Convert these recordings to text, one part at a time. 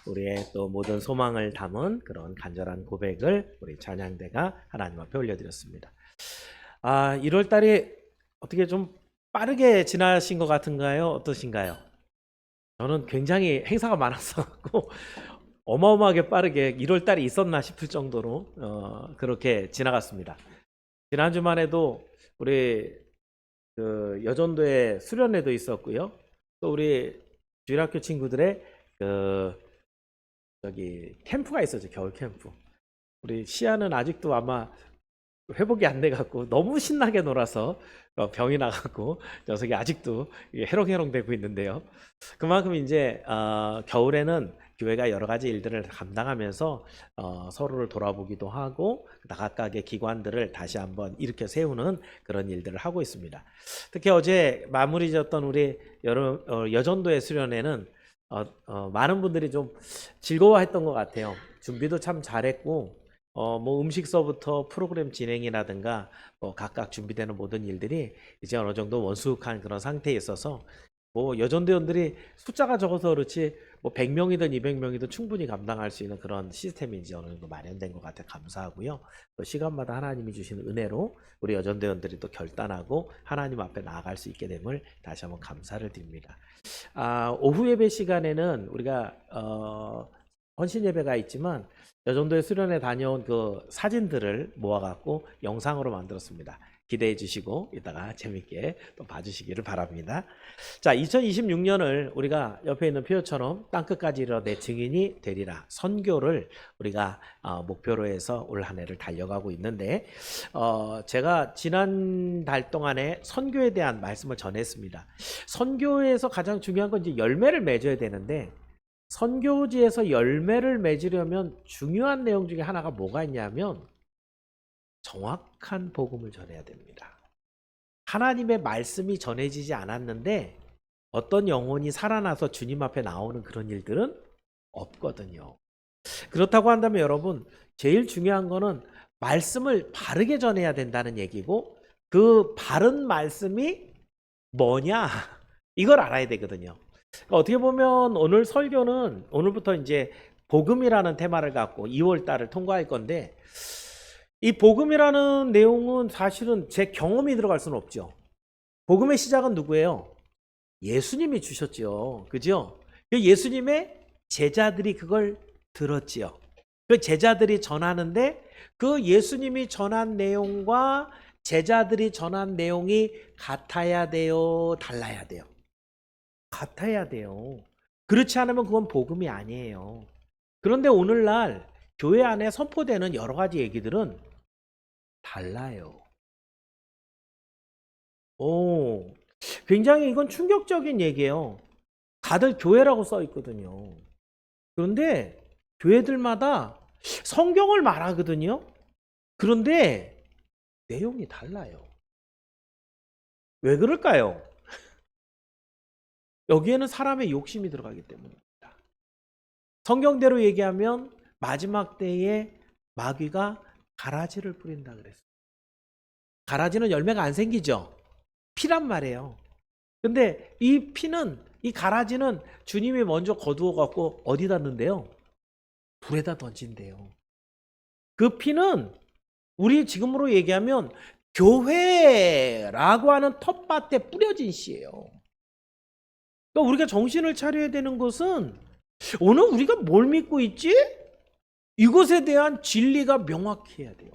우리의 또 모든 소망을 담은 그런 간절한 고백을 우리 찬양대가 하나님 앞에 올려드렸습니다. 1월 달이 어떻게 좀 빠르게 지나신 것 같은가요? 어떠신가요? 저는 굉장히 행사가 많았어 갖고 어마어마하게 빠르게 1월 달이 있었나 싶을 정도로 그렇게 지나갔습니다. 지난주만 해도 우리 그 여전도의 수련회도 있었고요. 또 우리 주일학교 친구들의 캠프가 있었죠. 겨울 캠프. 우리 시아는 아직도 아마 회복이 안 돼갖고 너무 신나게 놀아서 병이 나갖고 녀석이 아직도 해롱해롱 되고 있는데요. 그만큼 이제 겨울에는 교회가 여러 가지 일들을 감당하면서 서로를 돌아보기도 하고 각각의 기관들을 다시 한번 일으켜 세우는 그런 일들을 하고 있습니다. 특히 어제 마무리 지었던 우리 여전도의 수련회는 많은 분들이 좀 즐거워했던 것 같아요. 준비도 참 잘했고 뭐 음식서부터 프로그램 진행이라든가 뭐 각각 준비되는 모든 일들이 이제 어느 정도 원숙한 그런 상태에 있어서 뭐 여전도원들이 숫자가 적어서 그렇지 뭐 100명이든 200명이든 충분히 감당할 수 있는 그런 시스템이 이제 어느 정도 마련된 것 같아 감사하고요. 또 시간마다 하나님이 주시는 은혜로 우리 여전도원들이 또 결단하고 하나님 앞에 나아갈 수 있게 됨을 다시 한번 감사를 드립니다. 오후 예배 시간에는 우리가 헌신 예배가 있지만 여전도의 수련회 다녀온 그 사진들을 모아갖고 영상으로 만들었습니다. 기대해 주시고 이따가 재밌게 또 봐주시기를 바랍니다. 자, 2026년을 우리가 옆에 있는 표처럼 땅끝까지 이르러 내 증인이 되리라 선교를 우리가 목표로 해서 올 한 해를 달려가고 있는데 제가 지난 달 동안에 선교에 대한 말씀을 전했습니다. 선교에서 가장 중요한 건 이제 열매를 맺어야 되는데 선교지에서 열매를 맺으려면 중요한 내용 중에 하나가 뭐가 있냐면 정확한 복음을 전해야 됩니다. 하나님의 말씀이 전해지지 않았는데 어떤 영혼이 살아나서 주님 앞에 나오는 그런 일들은 없거든요. 그렇다고 한다면 여러분 제일 중요한 거는 말씀을 바르게 전해야 된다는 얘기고 그 바른 말씀이 뭐냐 이걸 알아야 되거든요. 그러니까 어떻게 보면 오늘 설교는 오늘부터 이제 복음이라는 테마를 갖고 2월 달을 통과할 건데 이 복음이라는 내용은 사실은 제 경험이 들어갈 수는 없죠. 복음의 시작은 누구예요? 예수님이 주셨죠. 그죠? 예수님의 제자들이 그걸 들었지요. 그 제자들이 전하는데 그 예수님이 전한 내용과 제자들이 전한 내용이 같아야 돼요? 달라야 돼요? 같아야 돼요. 그렇지 않으면 그건 복음이 아니에요. 그런데 오늘날 교회 안에 선포되는 여러 가지 얘기들은 달라요. 굉장히 이건 충격적인 얘기예요. 다들 교회라고 써 있거든요. 그런데 교회들마다 성경을 말하거든요. 그런데 내용이 달라요. 왜 그럴까요? 여기에는 사람의 욕심이 들어가기 때문입니다. 성경대로 얘기하면 마지막 때에 마귀가 가라지를 뿌린다 그랬어요. 가라지는 열매가 안 생기죠. 피란 말이에요. 근데 이 피는 이 가라지는 주님이 먼저 거두어 갖고 어디다 넣는데요? 불에다 던진대요. 그 피는 우리 지금으로 얘기하면 교회라고 하는 텃밭에 뿌려진 씨예요. 그러니까 우리가 정신을 차려야 되는 것은 오늘 우리가 뭘 믿고 있지? 이것에 대한 진리가 명확히 해야 돼요.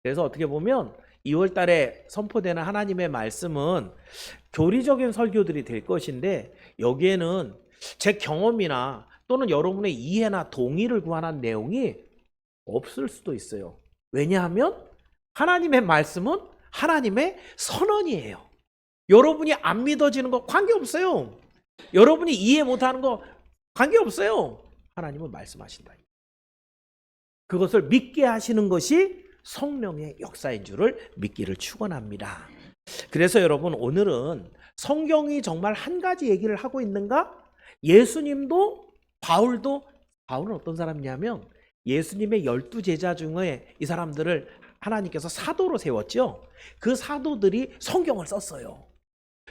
그래서 어떻게 보면 2월 달에 선포되는 하나님의 말씀은 교리적인 설교들이 될 것인데 여기에는 제 경험이나 또는 여러분의 이해나 동의를 구하는 내용이 없을 수도 있어요. 왜냐하면 하나님의 말씀은 하나님의 선언이에요. 여러분이 안 믿어지는 거 관계없어요. 여러분이 이해 못하는 거 관계없어요. 하나님은 말씀하신다. 그것을 믿게 하시는 것이 성령의 역사인 줄을 믿기를 축원합니다. 그래서 여러분 오늘은 성경이 정말 한 가지 얘기를 하고 있는가? 예수님도 바울은 어떤 사람이냐면 예수님의 12제자 중에 이 사람들을 하나님께서 사도로 세웠죠. 그 사도들이 성경을 썼어요.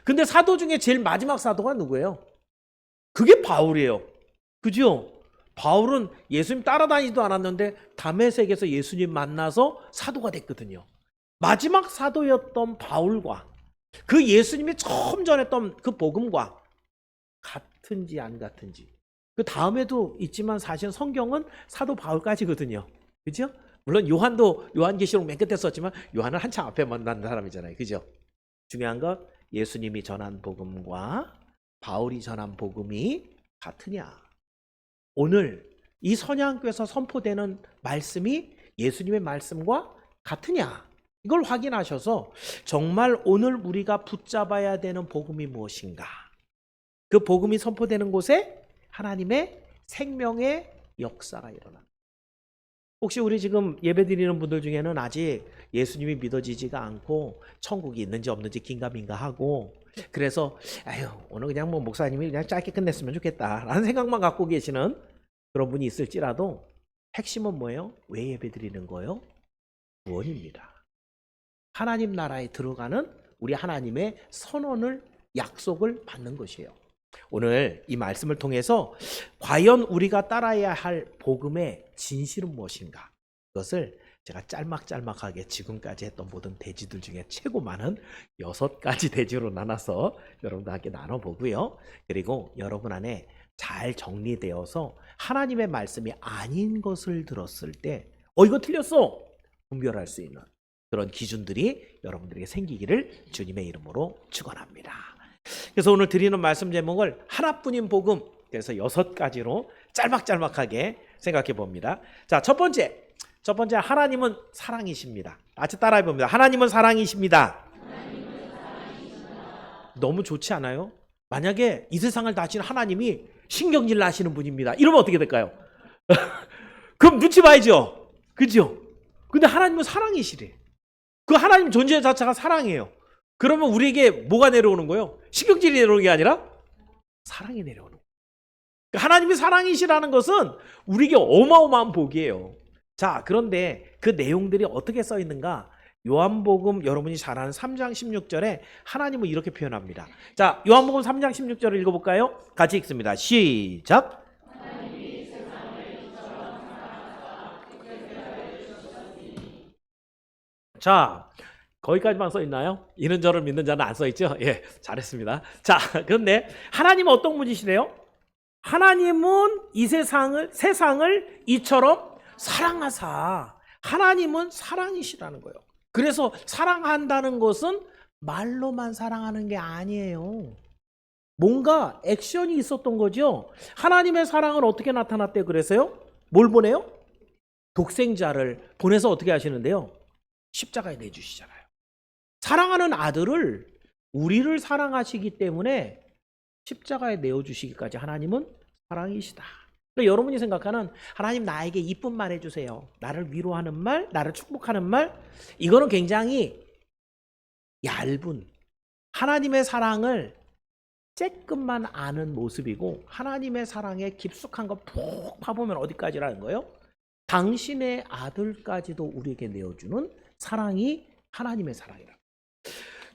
근데 사도 중에 제일 마지막 사도가 누구예요? 그게 바울이에요. 그죠? 바울은 예수님 따라다니지도 않았는데 다메섹에서 예수님 만나서 사도가 됐거든요. 마지막 사도였던 바울과 그 예수님이 처음 전했던 그 복음과 같은지 안 같은지. 그 다음에도 있지만 사실 성경은 사도 바울까지거든요. 그죠? 물론 요한도 요한계시록 맨 끝에 썼지만 요한은 한참 앞에 만난 사람이잖아요. 그죠? 중요한 건 예수님이 전한 복음과 바울이 전한 복음이 같으냐. 오늘 이 선양교에서 선포되는 말씀이 예수님의 말씀과 같으냐. 이걸 확인하셔서 정말 오늘 우리가 붙잡아야 되는 복음이 무엇인가. 그 복음이 선포되는 곳에 하나님의 생명의 역사가 일어납니다. 혹시 우리 지금 예배드리는 분들 중에는 아직 예수님이 믿어지지가 않고 천국이 있는지 없는지 긴가민가하고 그래서 아유 오늘 그냥 뭐 목사님이 그냥 짧게 끝냈으면 좋겠다라는 생각만 갖고 계시는 그런 분이 있을지라도 핵심은 뭐예요? 왜 예배드리는 거예요? 구원입니다. 하나님 나라에 들어가는 우리 하나님의 선언을 약속을 받는 것이에요. 오늘 이 말씀을 통해서 과연 우리가 따라야 할 복음의 진실은 무엇인가? 그것을 제가 짤막짤막하게 지금까지 했던 모든 대지들 중에 최고 많은 6가지 대지로 나눠서 여러분과 함께 나눠보고요. 그리고 여러분 안에 잘 정리되어서 하나님의 말씀이 아닌 것을 들었을 때 이거 틀렸어! 분별할 수 있는 그런 기준들이 여러분들에게 생기기를 주님의 이름으로 축원합니다. 그래서 오늘 드리는 말씀 제목을 하나뿐인 복음, 그래서 6가지로 짤막짤막하게 생각해 봅니다. 자, 첫 번째 하나님은 사랑이십니다. 같이 따라해 봅니다. 하나님은 사랑이십니다. 너무 좋지 않아요? 만약에 이 세상을 다스리는 하나님이 신경질 나시는 분입니다. 이러면 어떻게 될까요? 그럼 눈치 봐야죠. 그죠? 근데 하나님은 사랑이시래. 그 하나님 존재 자체가 사랑이에요. 그러면 우리에게 뭐가 내려오는 거예요? 신경질이 내려오는 게 아니라 사랑이 내려오는 거예요. 하나님이 사랑이시라는 것은 우리에게 어마어마한 복이에요. 자, 그런데 그 내용들이 어떻게 써 있는가? 요한복음 여러분이 잘 아는 3장 16절에 하나님은 이렇게 표현합니다. 자, 요한복음 3장 16절을 읽어볼까요? 같이 읽습니다. 시작. 자, 거기까지만 써 있나요? 이는 저를 믿는 자는 안 써 있죠? 예, 잘했습니다. 자, 그런데 하나님은 어떤 분이시래요? 하나님은 이 세상을 이처럼 사랑하사. 하나님은 사랑이시라는 거예요. 그래서 사랑한다는 것은 말로만 사랑하는 게 아니에요. 뭔가 액션이 있었던 거죠. 하나님의 사랑은 어떻게 나타났대요? 그래서요? 뭘 보내요? 독생자를 보내서 어떻게 하시는데요? 십자가에 내주시잖아요. 사랑하는 아들을 우리를 사랑하시기 때문에 십자가에 내어주시기까지 하나님은 사랑이시다. 그러니까 여러분이 생각하는 하나님 나에게 이쁜 말 해주세요. 나를 위로하는 말, 나를 축복하는 말, 이거는 굉장히 얇은 하나님의 사랑을 쬐끔만 아는 모습이고 하나님의 사랑에 깊숙한 거 푹 파보면 어디까지라는 거예요? 당신의 아들까지도 우리에게 내어주는 사랑이 하나님의 사랑이라.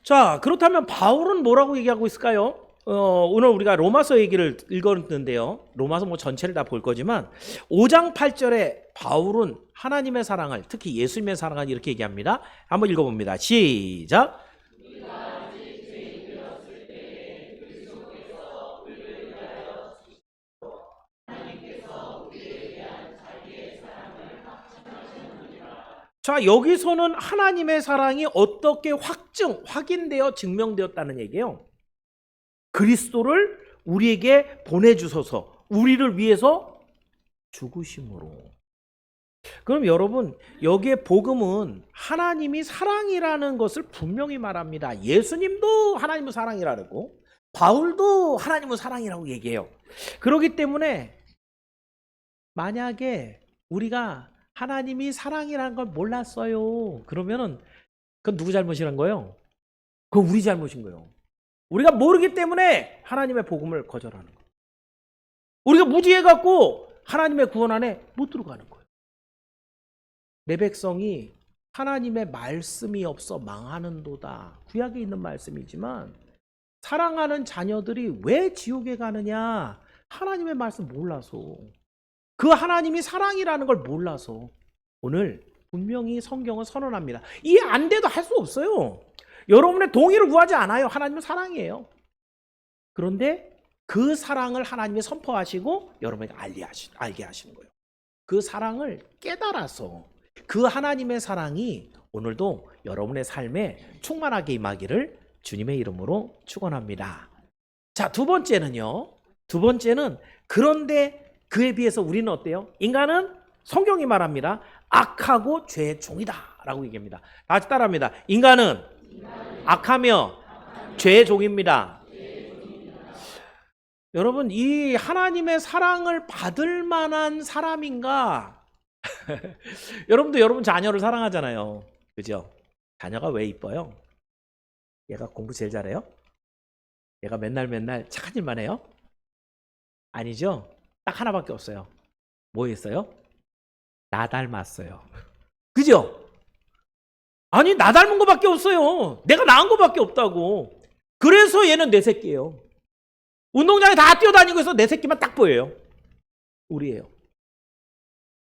자, 그렇다면 바울은 뭐라고 얘기하고 있을까요? 오늘 우리가 로마서 얘기를 읽었는데요. 로마서 뭐 전체를 다 볼 거지만 5장 8절에 바울은 하나님의 사랑을, 특히 예수님의 사랑을 이렇게 얘기합니다. 한번 읽어봅니다. 시작. 자, 여기서는 하나님의 사랑이 어떻게 확인되어 증명되었다는 얘기예요. 그리스도를 우리에게 보내주셔서 우리를 위해서 죽으심으로. 그럼 여러분, 여기에 복음은 하나님이 사랑이라는 것을 분명히 말합니다. 예수님도 하나님은 사랑이라고, 바울도 하나님은 사랑이라고 얘기해요. 그렇기 때문에 만약에 우리가 하나님이 사랑이라는 걸 몰랐어요. 그러면은 그건 누구 잘못이란 거예요? 그건 우리 잘못인 거예요. 우리가 모르기 때문에 하나님의 복음을 거절하는 거예요. 우리가 무지해갖고 하나님의 구원 안에 못 들어가는 거예요. 내 백성이 하나님의 말씀이 없어 망하는도다. 구약에 있는 말씀이지만 사랑하는 자녀들이 왜 지옥에 가느냐? 하나님의 말씀 몰라서. 그 하나님이 사랑이라는 걸 몰라서 오늘 분명히 성경은 선언합니다. 이해 안 돼도 할 수 없어요. 여러분의 동의를 구하지 않아요. 하나님은 사랑이에요. 그런데 그 사랑을 하나님이 선포하시고 여러분에게 알게 하시는 거예요. 그 사랑을 깨달아서 그 하나님의 사랑이 오늘도 여러분의 삶에 충만하게 임하기를 주님의 이름으로 축원합니다. 자, 두 번째는요. 두 번째는 그런데 그에 비해서 우리는 어때요? 인간은 성경이 말합니다. 악하고 죄의 종이다 라고 얘기합니다. 다 같이 따라합니다. 인간은 악하며 죄의 종입니다. 여러분, 이 하나님의 사랑을 받을 만한 사람인가? 여러분도 여러분 자녀를 사랑하잖아요. 그죠? 자녀가 왜 이뻐요? 얘가 공부 제일 잘해요? 얘가 맨날 착한 일만 해요? 아니죠? 딱 하나밖에 없어요. 뭐 했어요? 나 닮았어요. 그죠? 아니, 나 닮은 거밖에 없어요. 내가 낳은 거밖에 없다고. 그래서 얘는 내 새끼예요. 운동장에 다 뛰어다니고 있어. 내 새끼만 딱 보여요. 우리예요.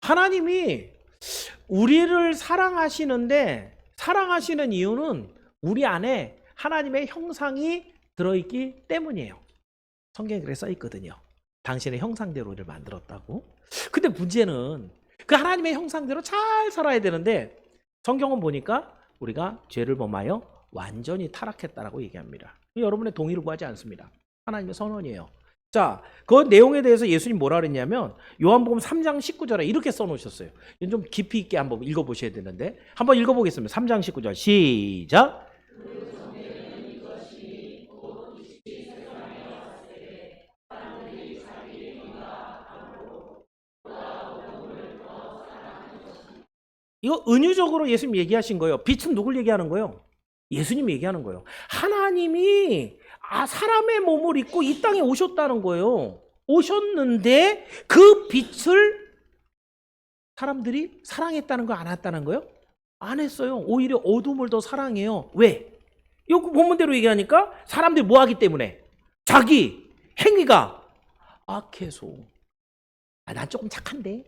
하나님이 우리를 사랑하시는데 사랑하시는 이유는 우리 안에 하나님의 형상이 들어있기 때문이에요. 성경에 그렇게 써있거든요. 당신의 형상대로 우리를 만들었다고. 근데 문제는 그 하나님의 형상대로 잘 살아야 되는데 성경은 보니까 우리가 죄를 범하여 완전히 타락했다라고 얘기합니다. 여러분의 동의를 구하지 않습니다. 하나님의 선언이에요. 자, 그 내용에 대해서 예수님 뭐라 그랬냐면 요한복음 3장 19절에 이렇게 써놓으셨어요. 이건 좀 깊이 있게 한번 읽어보셔야 되는데 한번 읽어보겠습니다. 3장 19절 시작. 이거 은유적으로 예수님 얘기하신 거예요. 빛은 누굴 얘기하는 거예요? 예수님 얘기하는 거예요. 하나님이 사람의 몸을 입고 이 땅에 오셨다는 거예요. 오셨는데 그 빛을 사람들이 사랑했다는 거 안 했다는 거예요? 안 했어요. 오히려 어둠을 더 사랑해요. 왜? 이거 본문대로 얘기하니까 사람들이 뭐 하기 때문에? 자기 행위가 악해서. 난 조금 착한데?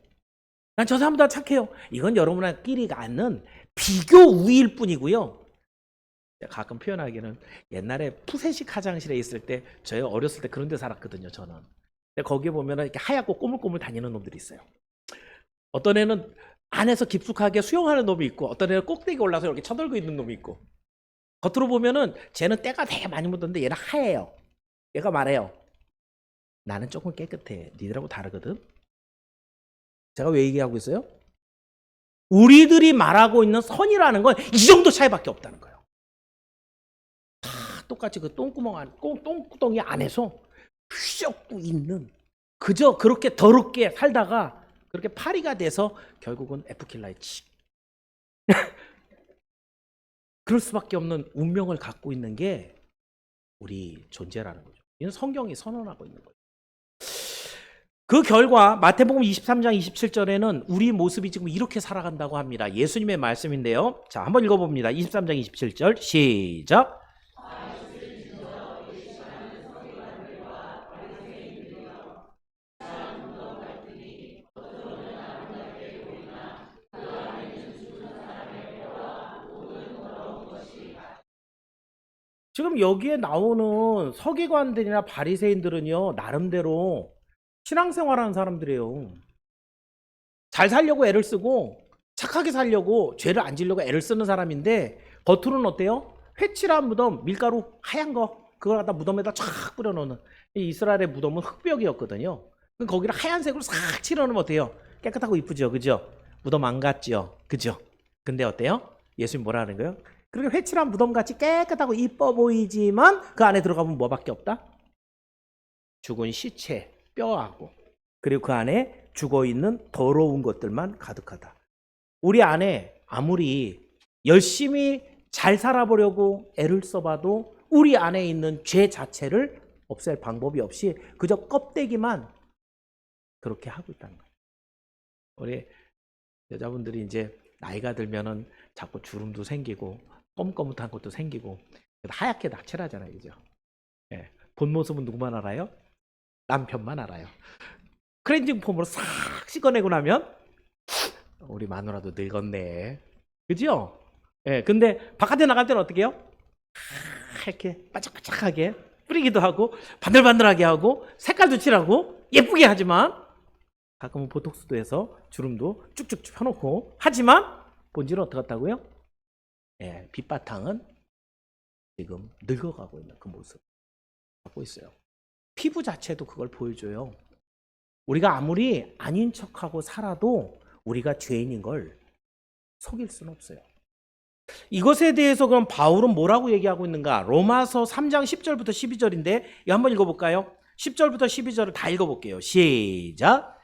난 저 사람보다 착해요. 이건 여러분끼리 갖는 비교 우위일 뿐이고요. 가끔 표현하기는 옛날에 푸세식 화장실에 있을 때 저희 어렸을 때 그런 데 살았거든요. 저는. 근데 거기에 보면 이렇게 하얗고 꼬물꼬물 다니는 놈들이 있어요. 어떤 애는 안에서 깊숙하게 수영하는 놈이 있고 어떤 애는 꼭대기 올라서 이렇게 쳐들고 있는 놈이 있고 겉으로 보면은 쟤는 때가 되게 많이 묻었는데 얘는 하얘요. 얘가 말해요. 나는 조금 깨끗해. 니들하고 다르거든. 제가 왜 얘기하고 있어요? 우리들이 말하고 있는 선이라는 건 이 정도 차이밖에 없다는 거예요. 다 똑같이 그 똥구덩이 안에서 휘적고 있는 그저 그렇게 더럽게 살다가 그렇게 파리가 돼서 결국은 F킬라에 치. 그럴 수밖에 없는 운명을 갖고 있는 게 우리 존재라는 거죠. 이건 성경이 선언하고 있는 거예요. 그 결과 마태복음 23장 27절에는 우리 모습이 지금 이렇게 살아간다고 합니다. 예수님의 말씀인데요. 자, 한번 읽어봅니다. 23장 27절 시작. 지금 여기에 나오는 서기관들이나 바리새인들은요, 나름대로 신앙생활하는 사람들이에요. 잘 살려고 애를 쓰고 착하게 살려고 죄를 안 지려고 애를 쓰는 사람인데 겉으로는 어때요? 회칠한 무덤, 밀가루 하얀 거 그걸 갖다 무덤에다 쫙 뿌려놓는. 이 이스라엘의 무덤은 흙벽이었거든요. 거기를 하얀색으로 싹 칠해놓으면 어때요? 깨끗하고 이쁘죠, 그죠? 무덤 안 같죠, 그죠? 근데 어때요? 예수님 뭐라 하는 거예요? 그렇게 회칠한 무덤같이 깨끗하고 이뻐 보이지만 그 안에 들어가면 뭐밖에 없다? 죽은 시체, 뼈하고 그리고 그 안에 죽어있는 더러운 것들만 가득하다. 우리 안에 아무리 열심히 잘 살아보려고 애를 써봐도 우리 안에 있는 죄 자체를 없앨 방법이 없이 그저 껍데기만 그렇게 하고 있다는 거예요. 우리 여자분들이 이제 나이가 들면은 자꾸 주름도 생기고 검검한 것도 생기고 하얗게 낙칠하잖아요, 그죠? 예. 본 모습은 누구만 알아요? 남편만 알아요. 클렌징 폼으로 싹 씻어내고 나면 우리 마누라도 늙었네. 그죠? 예, 근데 바깥에 나갈 때는 어떻게 해요? 이렇게 바짝바짝하게 뿌리기도 하고 반들반들하게 하고 색깔도 칠하고 예쁘게 하지만 가끔은 보톡스도 해서 주름도 쭉쭉 펴놓고 하지만 본질은 어떻게 같다고요? 예, 빛바탕은 지금 늙어가고 있는 그 모습 갖고 있어요. 피부 자체도 그걸 보여줘요. 우리가 아무리 아닌 척하고 살아도 우리가 죄인인 걸 속일 수는 없어요. 이것에 대해서 그럼 바울은 뭐라고 얘기하고 있는가? 로마서 3장 10절부터 12절인데 이거 한번 읽어볼까요? 10절부터 12절을 다 읽어볼게요. 시작!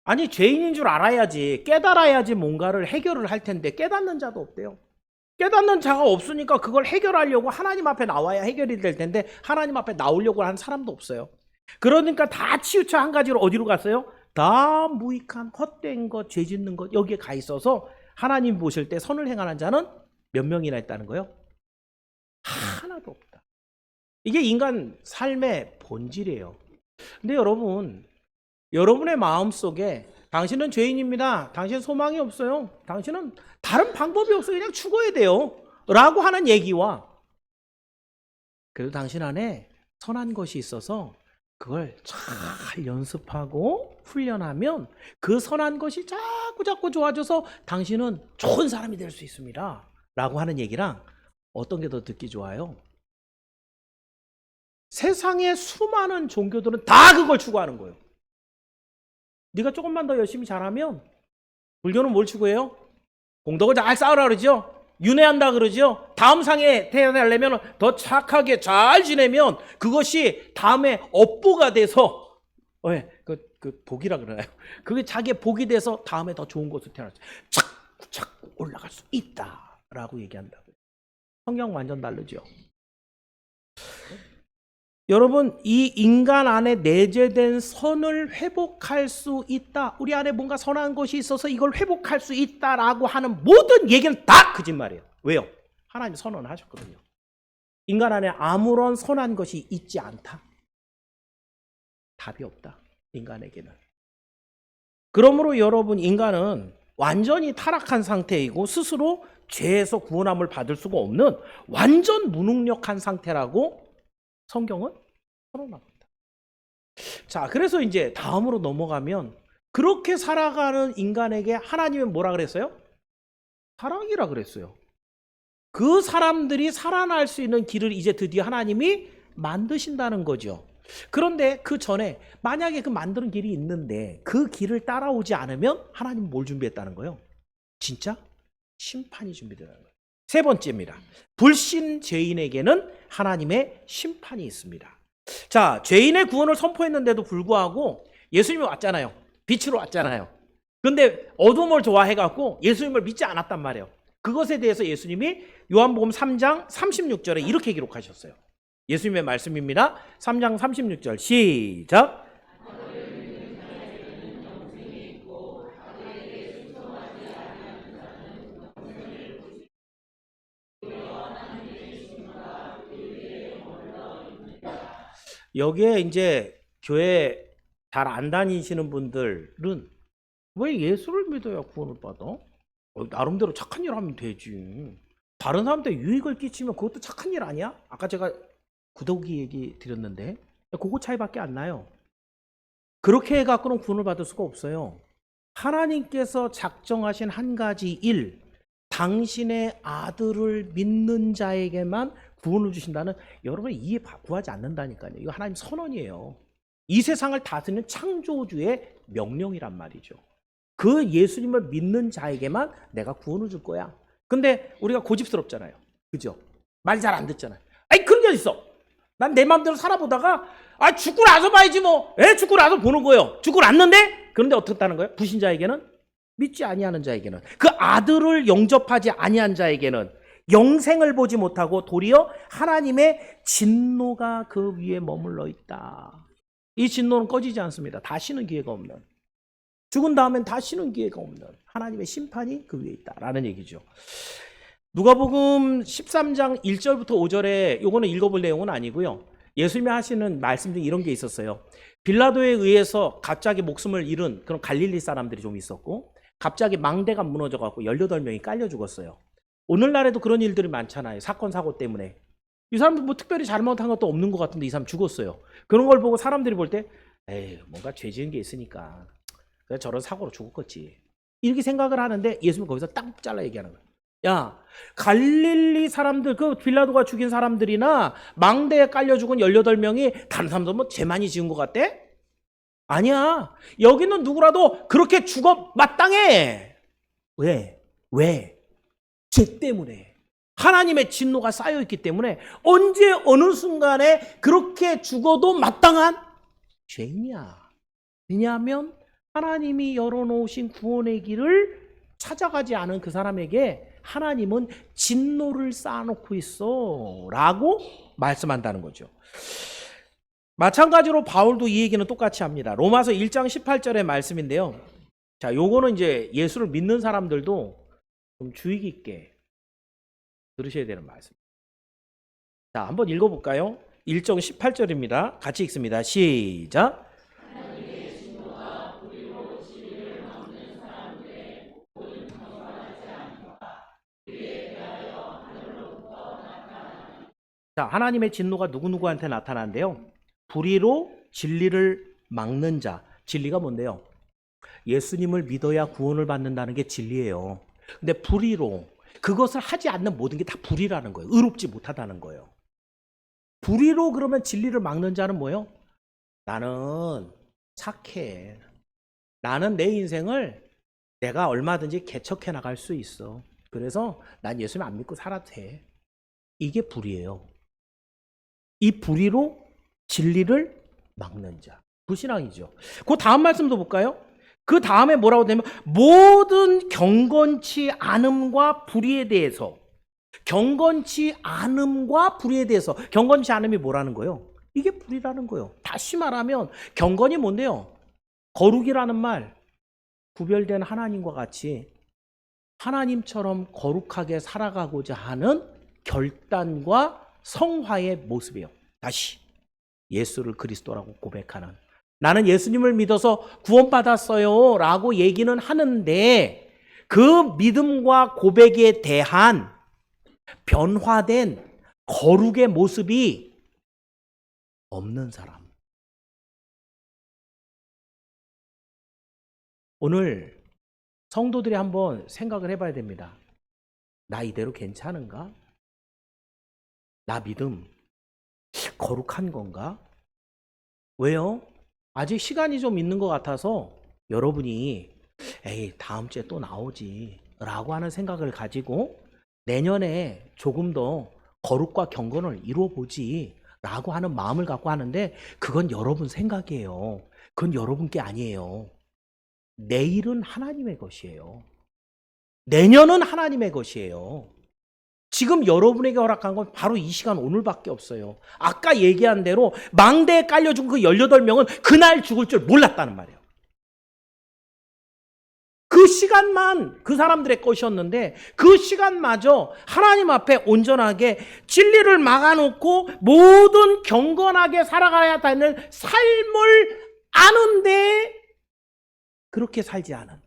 아니 죄인인 줄 알아야지 깨달아야지 뭔가를 해결을 할 텐데 깨닫는 자도 없대요. 깨닫는 자가 없으니까 그걸 해결하려고 하나님 앞에 나와야 해결이 될 텐데 하나님 앞에 나오려고 하는 사람도 없어요. 그러니까 다 치우쳐 한 가지로 어디로 갔어요? 다 무익한 헛된 것, 죄 짓는 것 여기에 가 있어서 하나님 보실 때 선을 행하는 자는 몇 명이나 있다는 거예요? 하나도 없다. 이게 인간 삶의 본질이에요. 근데 여러분의 마음속에 당신은 죄인입니다. 당신 소망이 없어요. 당신은 다른 방법이 없어요. 그냥 죽어야 돼요. 라고 하는 얘기와 그래도 당신 안에 선한 것이 있어서 그걸 잘 연습하고 훈련하면 그 선한 것이 자꾸 좋아져서 당신은 좋은 사람이 될 수 있습니다. 라고 하는 얘기랑 어떤 게 더 듣기 좋아요? 세상의 수많은 종교들은 다 그걸 추구하는 거예요. 네가 조금만 더 열심히 잘하면 불교는 뭘 추구해요? 공덕을 잘 쌓으라 그러죠. 윤회한다 그러죠. 다음 상에 태어나려면 더 착하게 잘 지내면 그것이 다음에 업보가 돼서 그 복이라 그러나요? 그게 자기의 복이 돼서 다음에 더 좋은 곳으로 태어나죠. 자꾸 올라갈 수 있다라고 얘기한다고요. 성경 완전 다르죠. 여러분 이 인간 안에 내재된 선을 회복할 수 있다. 우리 안에 뭔가 선한 것이 있어서 이걸 회복할 수 있다라고 하는 모든 얘기는 다 거짓말이에요. 왜요? 하나님 선언하셨거든요. 인간 안에 아무런 선한 것이 있지 않다. 답이 없다. 인간에게는. 그러므로 여러분 인간은 완전히 타락한 상태이고 스스로 죄에서 구원함을 받을 수가 없는 완전 무능력한 상태라고 성경은 선언합니다. 자, 그래서 이제 다음으로 넘어가면 그렇게 살아가는 인간에게 하나님은 뭐라 그랬어요? 사랑이라 그랬어요. 그 사람들이 살아날 수 있는 길을 이제 드디어 하나님이 만드신다는 거죠. 그런데 그 전에 만약에 그 만드는 길이 있는데 그 길을 따라오지 않으면 하나님은 뭘 준비했다는 거예요? 진짜 심판이 준비되는 거예요. 세 번째입니다. 불신 죄인에게는 하나님의 심판이 있습니다. 자, 죄인의 구원을 선포했는데도 불구하고 예수님이 왔잖아요. 빛으로 왔잖아요. 그런데 어둠을 좋아해갖고 예수님을 믿지 않았단 말이에요. 그것에 대해서 예수님이 요한복음 3장 36절에 이렇게 기록하셨어요. 예수님의 말씀입니다. 3장 36절 시작. 여기에 이제 교회 잘 안 다니시는 분들은 왜 예수를 믿어야 구원을 받아? 나름대로 착한 일 하면 되지. 다른 사람한테 유익을 끼치면 그것도 착한 일 아니야? 아까 제가 구더기 얘기 드렸는데 그거 차이밖에 안 나요. 그렇게 해갖고는 구원을 받을 수가 없어요. 하나님께서 작정하신 한 가지 일, 당신의 아들을 믿는 자에게만 구원을 주신다는, 여러분이 이해 구하지 않는다니까요. 이거 하나님 선언이에요. 이 세상을 다스리는 창조주의 명령이란 말이죠. 그 예수님을 믿는 자에게만 내가 구원을 줄 거야. 근데 우리가 고집스럽잖아요. 그죠? 말 잘 안 듣잖아요. 아니 그런 게 있어. 난 내 마음대로 살아보다가 죽고 나서 봐야지 뭐. 죽고 나서 보는 거예요. 죽고 났는데? 그런데 어떻게 하는 거예요? 불신자에게는, 믿지 아니하는 자에게는, 그 아들을 영접하지 아니한 자에게는 영생을 보지 못하고 도리어 하나님의 진노가 그 위에 머물러 있다. 이 진노는 꺼지지 않습니다. 다시는 기회가 없는, 죽은 다음엔 다시는 기회가 없는 하나님의 심판이 그 위에 있다라는 얘기죠. 누가복음 13장 1절부터 5절에 요거는 읽어볼 내용은 아니고요. 예수님이 하시는 말씀 중에 이런 게 있었어요. 빌라도에 의해서 갑자기 목숨을 잃은 그런 갈릴리 사람들이 좀 있었고, 갑자기 망대가 무너져갖고 18명이 깔려 죽었어요. 오늘날에도 그런 일들이 많잖아요. 사건 사고 때문에. 이 사람들 뭐 특별히 잘못한 것도 없는 것 같은데 이 사람 죽었어요. 그런 걸 보고 사람들이 볼 때 에이 뭔가 죄 지은 게 있으니까 그래 저런 사고로 죽었겠지, 이렇게 생각을 하는데 예수님은 거기서 딱 잘라 얘기하는 거예요. 야, 갈릴리 사람들, 그 빌라도가 죽인 사람들이나 망대에 깔려 죽은 18명이 다른 사람들 뭐 죄 많이 지은 것 같대? 아니야. 여기는 누구라도 그렇게 죽어 마땅해. 왜? 죄 때문에. 하나님의 진노가 쌓여있기 때문에 언제 어느 순간에 그렇게 죽어도 마땅한 죄인이야. 왜냐하면 하나님이 열어놓으신 구원의 길을 찾아가지 않은 그 사람에게 하나님은 진노를 쌓아놓고 있어 라고 말씀한다는 거죠. 마찬가지로 바울도 이 얘기는 똑같이 합니다. 로마서 1장 18절의 말씀인데요. 자, 요거는 이제 예수를 믿는 사람들도 좀 주의 깊게 들으셔야 되는 말씀. 자, 한번 읽어볼까요? 1장 18절입니다. 같이 읽습니다. 시작. 자, 하나님의 진노가 누구누구한테 나타나는데요. 불의로 진리를 막는 자. 진리가 뭔데요? 예수님을 믿어야 구원을 받는다는 게 진리예요. 근데 불의로 그것을 하지 않는 모든 게 다 불의라는 거예요. 의롭지 못하다는 거예요. 불의로 그러면 진리를 막는 자는 뭐예요? 나는 착해. 나는 내 인생을 내가 얼마든지 개척해 나갈 수 있어. 그래서 난 예수님 안 믿고 살아도 돼. 이게 불의예요. 이 불의로 진리를 막는 자. 불신앙이죠. 그 다음 말씀도 볼까요? 그 다음에 뭐라고 되냐면 모든 경건치 않음과 불의에 대해서, 경건치 않음과 불의에 대해서, 경건치 않음이 뭐라는 거예요? 이게 불의라는 거예요. 다시 말하면 경건이 뭔데요? 거룩이라는 말, 구별된 하나님과 같이 하나님처럼 거룩하게 살아가고자 하는 결단과 성화의 모습이에요. 다시 예수를 그리스도라고 고백하는, 나는 예수님을 믿어서 구원받았어요 라고 얘기는 하는데 그 믿음과 고백에 대한 변화된 거룩의 모습이 없는 사람. 오늘 성도들이 한번 생각을 해봐야 됩니다. 나 이대로 괜찮은가? 나 믿음 거룩한 건가? 왜요? 아직 시간이 좀 있는 것 같아서 여러분이 에이 다음 주에 또 나오지 라고 하는 생각을 가지고 내년에 조금 더 거룩과 경건을 이루어보지 라고 하는 마음을 갖고 하는데 그건 여러분 생각이에요. 그건 여러분 게 아니에요. 내일은 하나님의 것이에요. 내년은 하나님의 것이에요. 지금 여러분에게 허락한 건 바로 이 시간 오늘밖에 없어요. 아까 얘기한 대로 망대에 깔려 죽은 그 18명은 그날 죽을 줄 몰랐다는 말이에요. 그 시간만 그 사람들의 것이었는데 그 시간마저 하나님 앞에 온전하게 진리를 막아놓고 모든 경건하게 살아가야 되는 삶을 아는데 그렇게 살지 않은,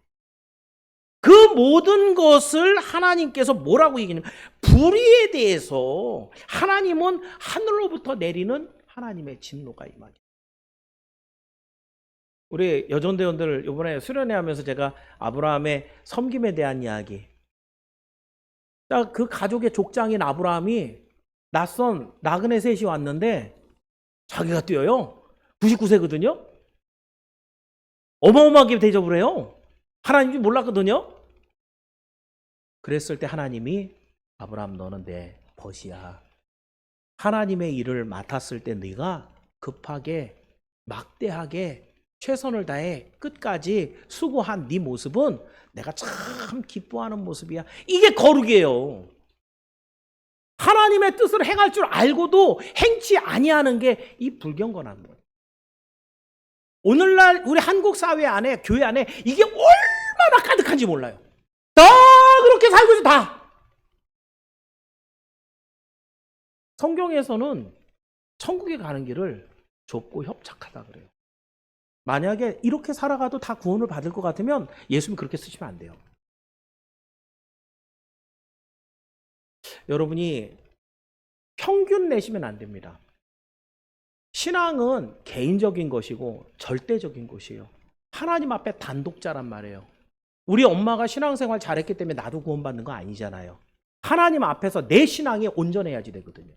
그 모든 것을 하나님께서 뭐라고 얘기하냐면 불의에 대해서 하나님은 하늘로부터 내리는 하나님의 진노가 임하게. 우리 여전대원들 이번에 수련회 하면서 제가 아브라함의 섬김에 대한 이야기, 그 가족의 족장인 아브라함이 낯선 나그네 셋이 왔는데 자기가 뛰어요. 99세거든요. 어마어마하게 대접을 해요. 하나님이 몰랐거든요. 그랬을 때 하나님이 아브라함 너는 내 벗이야. 하나님의 일을 맡았을 때 네가 급하게 막대하게 최선을 다해 끝까지 수고한 네 모습은 내가 참 기뻐하는 모습이야. 이게 거룩이에요. 하나님의 뜻을 행할 줄 알고도 행치 아니하는 게 이 불경건한 거예요. 오늘날 우리 한국 사회 안에, 교회 안에 이게 얼마나 가득한지 몰라요. 다 그렇게 살고 있어, 다. 성경에서는 천국에 가는 길을 좁고 협착하다 그래요. 만약에 이렇게 살아가도 다 구원을 받을 것 같으면 예수님 그렇게 쓰시면 안 돼요. 여러분이 평균 내시면 안 됩니다. 신앙은 개인적인 것이고 절대적인 것이에요. 하나님 앞에 단독자란 말이에요. 우리 엄마가 신앙생활 잘했기 때문에 나도 구원받는 거 아니잖아요. 하나님 앞에서 내 신앙이 온전해야지 되거든요.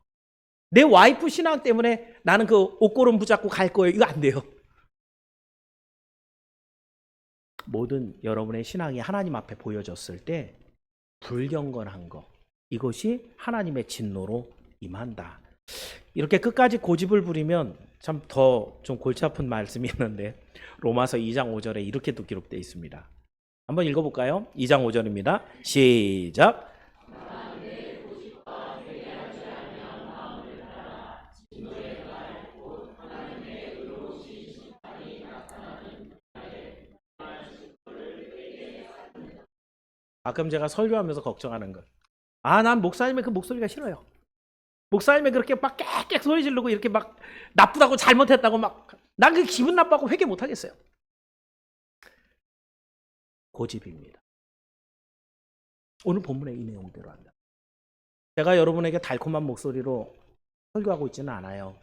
내 와이프 신앙 때문에 나는 그 옷고름 붙잡고 갈 거예요. 이거 안 돼요. 모든 여러분의 신앙이 하나님 앞에 보여졌을 때 불경건한 거, 이것이 하나님의 진노로 임한다. 이렇게 끝까지 고집을 부리면 참 더 좀 골치 아픈 말씀이 있는데 로마서 2장 5절에 이렇게도 기록되어 있습니다. 한번 읽어볼까요? 2장 5절입니다. 시작. 가끔 제가 설교하면서 걱정하는 것. 난 목사님의 그 목소리가 싫어요. 목사님의 그렇게 막 깨깨 소리 지르고 이렇게 막 나쁘다고 잘못했다고 막 난 그 기분 나빠하고 회개 못 하겠어요. 고집입니다. 오늘 본문의 이 내용대로 한다. 제가 여러분에게 달콤한 목소리로 설교하고 있지는 않아요.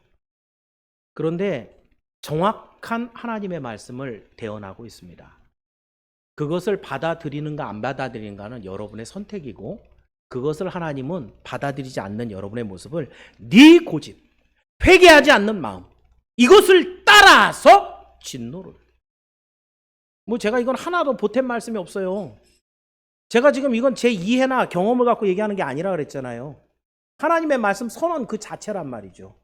그런데 정확한 하나님의 말씀을 대언하고 있습니다. 그것을 받아들이는가 안 받아들이는가는 여러분의 선택이고, 그것을 하나님은 받아들이지 않는 여러분의 모습을 네 고집, 회개하지 않는 마음, 이것을 따라서 진노를. 제가 이건 하나도 보탠 말씀이 없어요. 제가 지금 이건 제 이해나 경험을 갖고 얘기하는 게 아니라 그랬잖아요. 하나님의 말씀 선언 그 자체란 말이죠.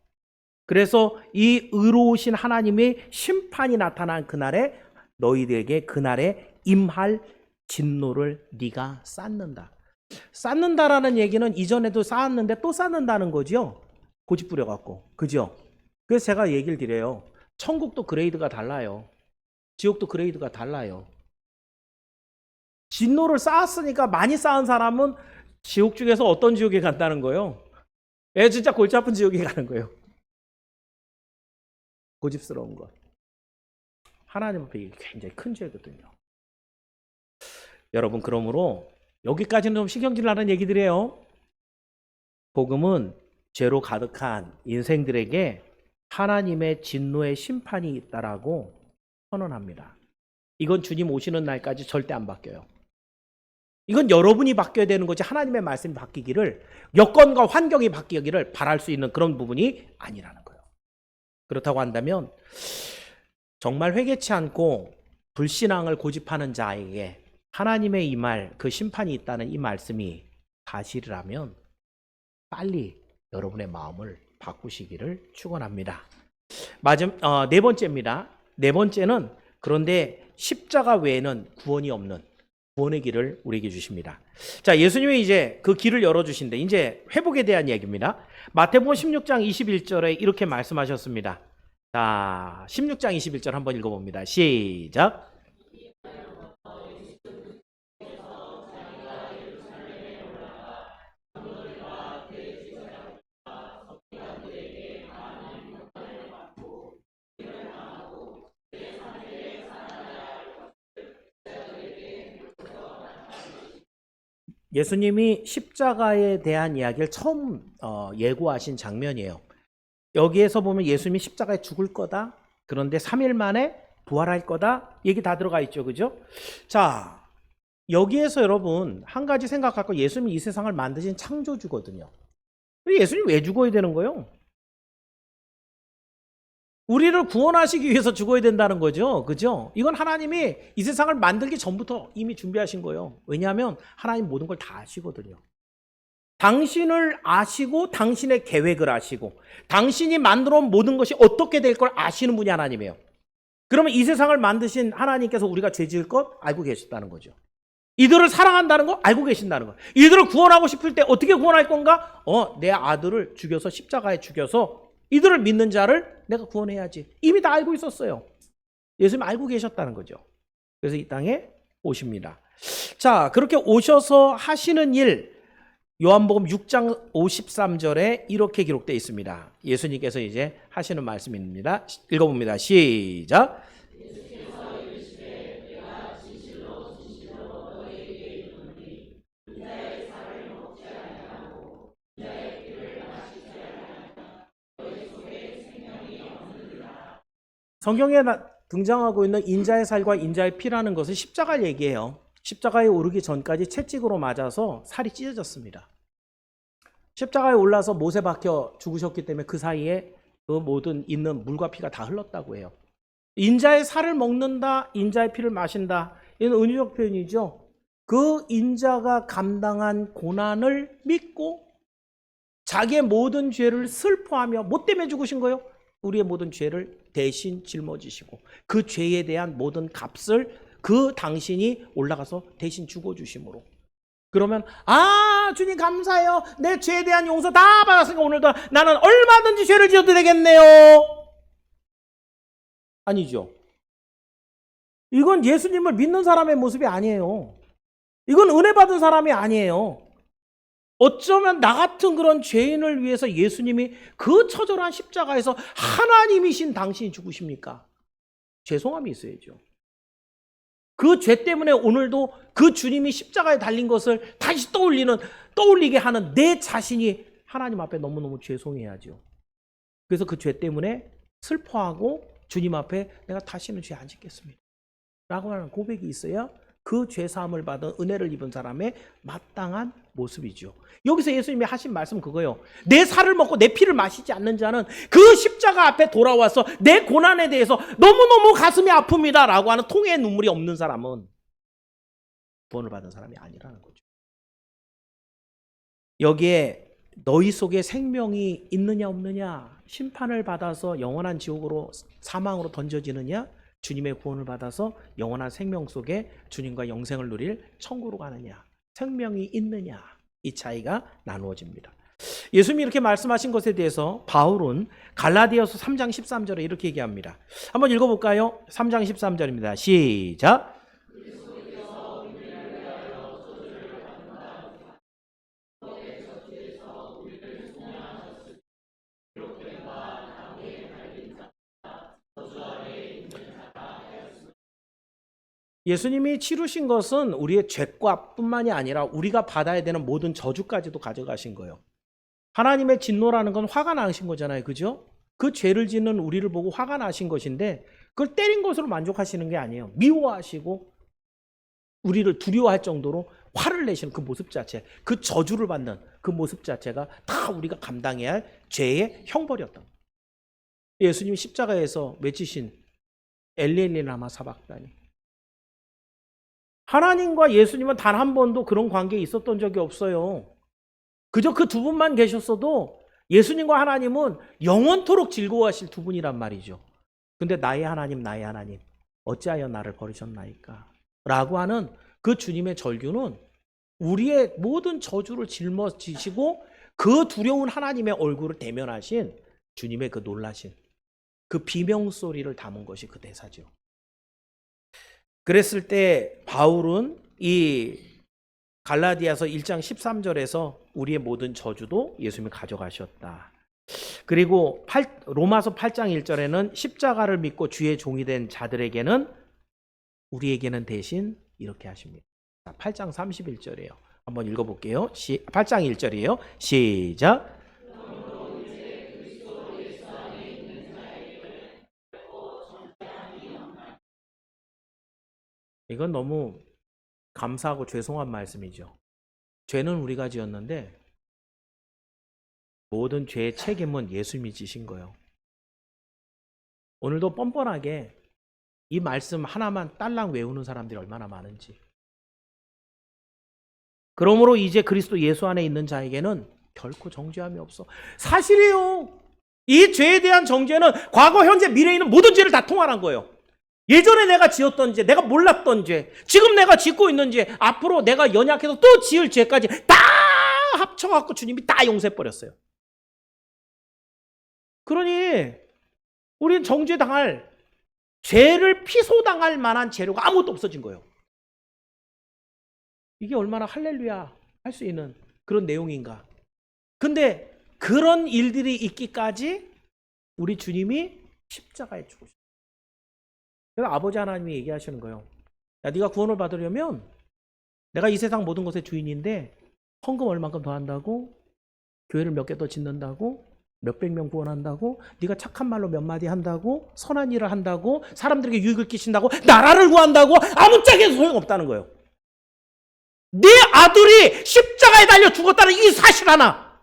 그래서 이 의로우신 하나님의 심판이 나타난 그날에 너희들에게 그날에 임할 진노를 네가 쌓는다. 쌓는다라는 얘기는 이전에도 쌓았는데 또 쌓는다는 거죠. 고집 부려갖고. 그죠? 그래서 제가 얘기를 드려요. 천국도 그레이드가 달라요. 지옥도 그레이드가 달라요. 진노를 쌓았으니까 많이 쌓은 사람은 지옥 중에서 어떤 지옥에 간다는 거예요? 진짜 골치 아픈 지옥에 가는 거예요. 고집스러운 것. 하나님 앞에 이게 굉장히 큰 죄거든요. 여러분, 그러므로 여기까지는 좀 신경질 나는 얘기들이에요. 복음은 죄로 가득한 인생들에게 하나님의 진노의 심판이 있다라고 선언합니다. 이건 주님 오시는 날까지 절대 안 바뀌어요. 이건 여러분이 바뀌어야 되는 거지, 하나님의 말씀이 바뀌기를, 여건과 환경이 바뀌기를 바랄 수 있는 그런 부분이 아니라는 거예요. 그렇다고 한다면 정말 회개치 않고 불신앙을 고집하는 자에게 하나님의 이 말, 그 심판이 있다는 이 말씀이 사실이라면 빨리 여러분의 마음을 바꾸시기를 축원합니다. 네 번째입니다. 네 번째는 그런데 십자가 외에는 구원이 없는 구원의 길을 우리에게 주십니다. 자, 예수님이 이제 그 길을 열어주신데 이제 회복에 대한 얘기입니다. 마태복음 16장 21절에 이렇게 말씀하셨습니다. 자, 16장 21절 한번 읽어봅니다. 시작. 예수님이 십자가에 대한 이야기를 처음 예고하신 장면이에요. 여기에서 보면 예수님이 십자가에 죽을 거다. 그런데 3일 만에 부활할 거다. 얘기 다 들어가 있죠. 그죠? 자, 여기에서 여러분 한 가지 생각할 거, 예수님이 이 세상을 만드신 창조주거든요. 예수님이 왜 죽어야 되는 거예요? 우리를 구원하시기 위해서 죽어야 된다는 거죠. 그죠? 이건 하나님이 이 세상을 만들기 전부터 이미 준비하신 거예요. 왜냐하면 하나님 모든 걸 다 아시거든요. 당신을 아시고 당신의 계획을 아시고 당신이 만들어 온 모든 것이 어떻게 될 걸 아시는 분이 하나님이에요. 그러면 이 세상을 만드신 하나님께서 우리가 죄 지을 것 알고 계셨다는 거죠. 이들을 사랑한다는 거 알고 계신다는 거. 이들을 구원하고 싶을 때 어떻게 구원할 건가? 내 아들을 죽여서 십자가에 죽여서 이들을 믿는 자를 내가 구원해야지. 이미 다 알고 있었어요. 예수님 알고 계셨다는 거죠. 그래서 이 땅에 오십니다. 자, 그렇게 오셔서 하시는 일, 요한복음 6장 53절에 이렇게 기록되어 있습니다. 예수님께서 이제 하시는 말씀입니다. 읽어봅니다. 시작. 성경에 등장하고 있는 인자의 살과 인자의 피라는 것은 십자가를 얘기해요. 십자가에 오르기 전까지 채찍으로 맞아서 살이 찢어졌습니다. 십자가에 올라서 못에 박혀 죽으셨기 때문에 그 사이에 그 모든 있는 물과 피가 다 흘렀다고 해요. 인자의 살을 먹는다, 인자의 피를 마신다. 이는 은유적 표현이죠. 그 인자가 감당한 고난을 믿고 자기의 모든 죄를 슬퍼하며 뭐 때문에 죽으신 거예요? 우리의 모든 죄를 대신 짊어지시고 그 죄에 대한 모든 값을 그 당신이 올라가서 대신 죽어주심으로. 그러면 주님 감사해요. 내 죄에 대한 용서 다 받았으니까 오늘도 나는 얼마든지 죄를 지어도 되겠네요. 아니죠. 이건 예수님을 믿는 사람의 모습이 아니에요. 이건 은혜 받은 사람이 아니에요. 어쩌면 나 같은 그런 죄인을 위해서 예수님이 그 처절한 십자가에서 하나님이신 당신이 죽으십니까? 죄송함이 있어야죠. 그 죄 때문에 오늘도 그 주님이 십자가에 달린 것을 다시 떠올리게 하는 내 자신이 하나님 앞에 너무너무 죄송해야죠. 그래서 그 죄 때문에 슬퍼하고 주님 앞에 내가 다시는 죄 안 짓겠습니다 라고 하는 고백이 있어야 그 죄사함을 받은 은혜를 입은 사람의 마땅한 모습이죠. 여기서 예수님이 하신 말씀 그거예요. 내 살을 먹고 내 피를 마시지 않는 자는 그 십자가 앞에 돌아와서 내 고난에 대해서 너무너무 가슴이 아픕니다 라고 하는 통의 눈물이 없는 사람은 구원을 받은 사람이 아니라는 거죠. 여기에 너희 속에 생명이 있느냐 없느냐, 심판을 받아서 영원한 지옥으로 사망으로 던져지느냐, 주님의 구원을 받아서 영원한 생명 속에 주님과 영생을 누릴 천국으로 가느냐, 생명이 있느냐, 이 차이가 나누어집니다. 예수님이 이렇게 말씀하신 것에 대해서 바울은 갈라디아서 3장 13절에 이렇게 얘기합니다. 한번 읽어볼까요? 3장 13절입니다. 시작. 예수님이 치르신 것은 우리의 죄값뿐만이 아니라 우리가 받아야 되는 모든 저주까지도 가져가신 거예요. 하나님의 진노라는 건 화가 나신 거잖아요. 그죠? 그 죄를 짓는 우리를 보고 화가 나신 것인데 그걸 때린 것으로 만족하시는 게 아니에요. 미워하시고 우리를 두려워할 정도로 화를 내시는 그 모습 자체, 그 저주를 받는 그 모습 자체가 다 우리가 감당해야 할 죄의 형벌이었던 거예요. 예수님이 십자가에서 맺히신 엘리 라마 사박다니. 하나님과 예수님은 단 한 번도 그런 관계에 있었던 적이 없어요. 그저 그 두 분만 계셨어도 예수님과 하나님은 영원토록 즐거워하실 두 분이란 말이죠. 근데 나의 하나님 어찌하여 나를 버리셨나이까 라고 하는 그 주님의 절규는 우리의 모든 저주를 짊어지시고 그 두려운 하나님의 얼굴을 대면하신 주님의 그 놀라신 그 비명소리를 담은 것이 그 대사죠. 그랬을 때 바울은 이 갈라디아서 1장 13절에서 우리의 모든 저주도 예수님이 가져가셨다. 그리고 로마서 8장 1절에는 십자가를 믿고 주의 종이 된 자들에게는 우리에게는 대신 이렇게 하십니다. 8장 31절이에요. 한번 읽어볼게요. 8장 1절이에요. 시작. 이건 너무 감사하고 죄송한 말씀이죠. 죄는 우리가 지었는데 모든 죄의 책임은 예수님이 지신 거예요. 오늘도 뻔뻔하게 이 말씀 하나만 딸랑 외우는 사람들이 얼마나 많은지. 그러므로 이제 그리스도 예수 안에 있는 자에게는 결코 정죄함이 없어. 사실이에요. 이 죄에 대한 정죄는 과거, 현재, 미래에 있는 모든 죄를 다 통할한 거예요. 예전에 내가 지었던 죄, 내가 몰랐던 죄, 지금 내가 짓고 있는 죄, 앞으로 내가 연약해서 또 지을 죄까지 다 합쳐갖고 주님이 다 용서해버렸어요. 그러니 우리는 정죄당할 죄를 피소당할 만한 재료가 아무것도 없어진 거예요. 이게 얼마나 할렐루야 할 수 있는 그런 내용인가. 근데 그런 일들이 있기까지 우리 주님이 십자가에 죽으셨어요. 그래서 아버지 하나님이 얘기하시는 거예요. 야, 네가 구원을 받으려면 내가 이 세상 모든 것의 주인인데 헌금 얼만큼 더 한다고? 교회를 몇 개 더 짓는다고? 몇백 명 구원한다고? 네가 착한 말로 몇 마디 한다고? 선한 일을 한다고? 사람들에게 유익을 끼친다고? 나라를 구한다고? 아무짝에도 소용없다는 거예요. 네 아들이 십자가에 달려 죽었다는 이 사실 하나,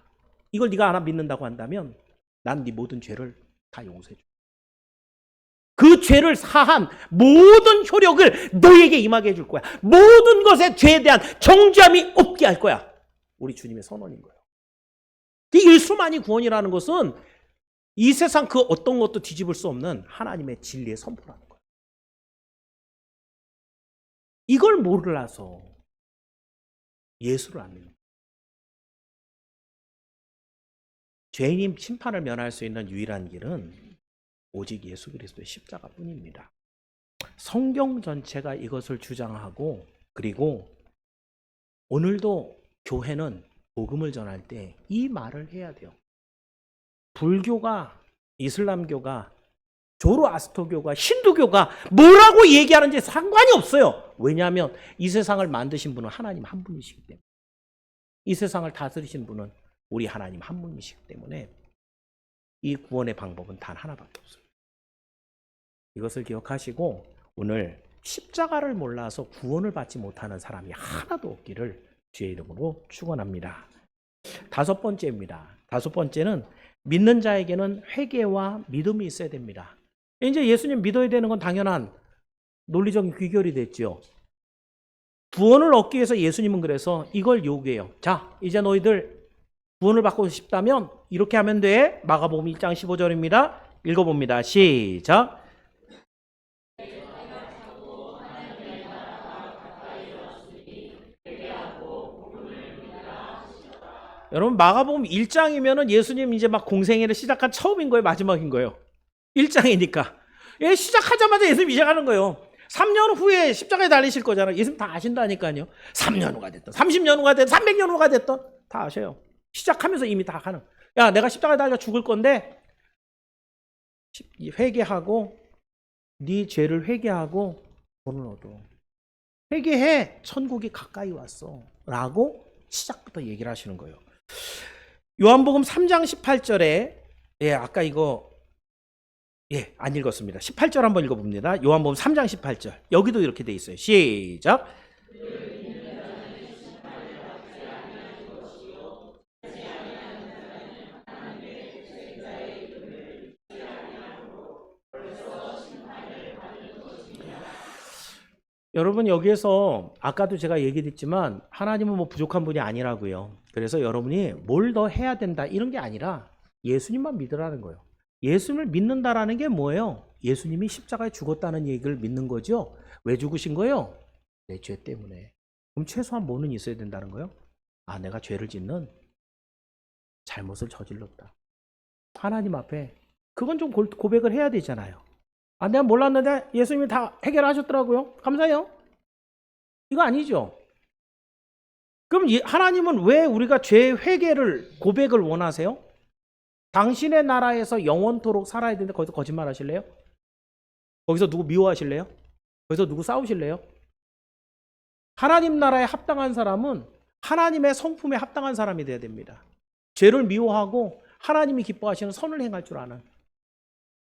이걸 네가 하나 믿는다고 한다면 난 네 모든 죄를 다 용서해 줘. 그 죄를 사한 모든 효력을 너에게 임하게 해줄 거야. 모든 것에 죄에 대한 정죄함이 없게 할 거야. 우리 주님의 선언인 거예요. 그 일수만이 구원이라는 것은 이 세상 그 어떤 것도 뒤집을 수 없는 하나님의 진리의 선포라는 거예요. 이걸 몰라서 예수를 안 믿는 거예요. 죄인 심판을 면할 수 있는 유일한 길은 오직 예수 그리스도의 십자가뿐입니다. 성경 전체가 이것을 주장하고, 그리고 오늘도 교회는 복음을 전할 때 이 말을 해야 돼요. 불교가, 이슬람교가, 조로아스터교가, 힌두교가 뭐라고 얘기하는지 상관이 없어요. 왜냐하면 이 세상을 만드신 분은 하나님 한 분이시기 때문에, 이 세상을 다스리신 분은 우리 하나님 한 분이시기 때문에 이 구원의 방법은 단 하나밖에 없어요. 이것을 기억하시고 오늘 십자가를 몰라서 구원을 받지 못하는 사람이 하나도 없기를 주의 이름으로 축원합니다. 다섯 번째입니다. 다섯 번째는 믿는 자에게는 회개와 믿음이 있어야 됩니다. 이제 예수님 믿어야 되는 건 당연한 논리적인 귀결이 됐죠. 구원을 얻기 위해서 예수님은 그래서 이걸 요구해요. 자, 이제 너희들 구원을 받고 싶다면 이렇게 하면 돼. 마가복음 1장 15절입니다. 읽어봅니다. 시작. 여러분, 마가복음 1장이면은 예수님 이제 막 공생애를 시작한 처음인 거예요, 마지막인 거예요? 1장이니까. 예, 시작하자마자 예수님 시작하는 거예요. 3년 후에 십자가에 달리실 거잖아요. 예수님 다 아신다니까요. 3년 후가 됐든 30년 후가 됐든 300년 후가 됐든 다 아셔요. 시작하면서 이미 다 하는. 야, 내가 십자가에 달려 죽을 건데 회개하고 네 죄를 회개하고 돈을 얻어. 회개해. 천국이 가까이 왔어. 라고 시작부터 얘기를 하시는 거예요. 요한복음 3장 18절에 아까 이거 안 읽었습니다. 18절 한번 읽어봅니다. 요한복음 3장 18절. 여기도 이렇게 돼 있어요. 시작. 여러분, 여기에서 아까도 제가 얘기했지만 하나님은 뭐 부족한 분이 아니라고요. 그래서 여러분이 뭘 더 해야 된다 이런 게 아니라 예수님만 믿으라는 거예요. 예수님을 믿는다라는 게 뭐예요? 예수님이 십자가에 죽었다는 얘기를 믿는 거죠. 왜 죽으신 거예요? 내 죄 때문에. 그럼 최소한 뭐는 있어야 된다는 거예요? 아, 내가 죄를 짓는 잘못을 저질렀다. 하나님 앞에 그건 좀 고백을 해야 되잖아요. 아, 내가 몰랐는데 예수님이 다 해결하셨더라고요. 감사해요. 이거 아니죠. 그럼 하나님은 왜 우리가 죄 회개를, 고백을 원하세요? 당신의 나라에서 영원토록 살아야 되는데 거기서 거짓말 하실래요? 거기서 누구 미워하실래요? 거기서 누구 싸우실래요? 하나님 나라에 합당한 사람은 하나님의 성품에 합당한 사람이 돼야 됩니다. 죄를 미워하고 하나님이 기뻐하시는 선을 행할 줄 아는.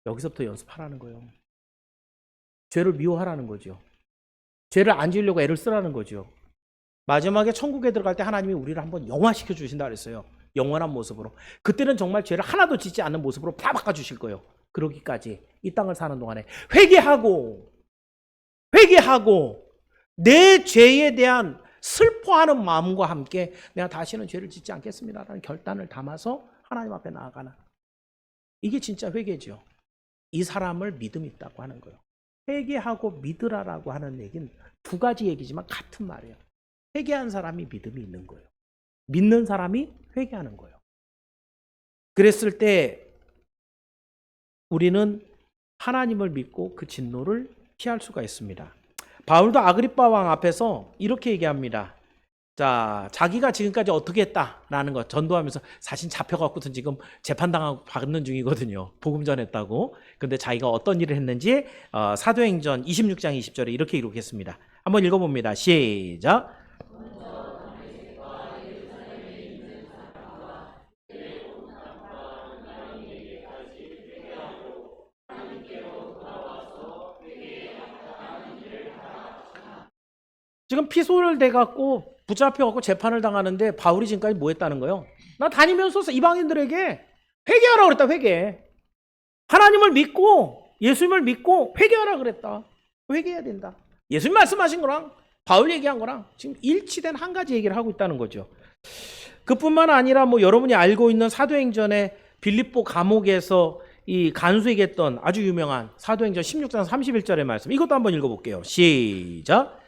여기서부터 연습하라는 거예요. 죄를 미워하라는 거죠. 죄를 안 지으려고 애를 쓰라는 거죠. 마지막에 천국에 들어갈 때 하나님이 우리를 한번 영화시켜 주신다 그랬어요. 영원한 모습으로. 그때는 정말 죄를 하나도 짓지 않는 모습으로 다 바꿔주실 거예요. 그러기까지 이 땅을 사는 동안에 회개하고 내 죄에 대한 슬퍼하는 마음과 함께 내가 다시는 죄를 짓지 않겠습니다라는 결단을 담아서 하나님 앞에 나아가는, 이게 진짜 회개죠. 이 사람을 믿음이 있다고 하는 거예요. 회개하고 믿으라라고 하는 얘기는 두 가지 얘기지만 같은 말이에요. 회개한 사람이 믿음이 있는 거예요. 믿는 사람이 회개하는 거예요. 그랬을 때 우리는 하나님을 믿고 그 진노를 피할 수가 있습니다. 바울도 아그리빠 왕 앞에서 이렇게 얘기합니다. 자, 자기가 지금까지 어떻게 했다라는 것 전도하면서 사실 잡혀갖고선 지금 재판당하고 받는 중이거든요. 복음 전했다고. 근데 자기가 어떤 일을 했는지 사도행전 26장 20절에 이렇게 기록했습니다. 한번 읽어봅니다. 시작. 지금 피소를 대갖고 붙잡혀갖고 재판을 당하는데 바울이 지금까지 뭐 했다는 거예요? 나 다니면서 이방인들에게 회개하라 그랬다. 회개. 하나님을 믿고 예수님을 믿고 회개하라 그랬다. 회개해야 된다. 예수님 말씀하신 거랑 바울 얘기한 거랑 지금 일치된 한 가지 얘기를 하고 있다는 거죠. 그뿐만 아니라 뭐 여러분이 알고 있는 사도행전의 빌립보 감옥에서 이 간수에게했던 아주 유명한 사도행전 16장 31절의 말씀, 이것도 한번 읽어볼게요. 시작.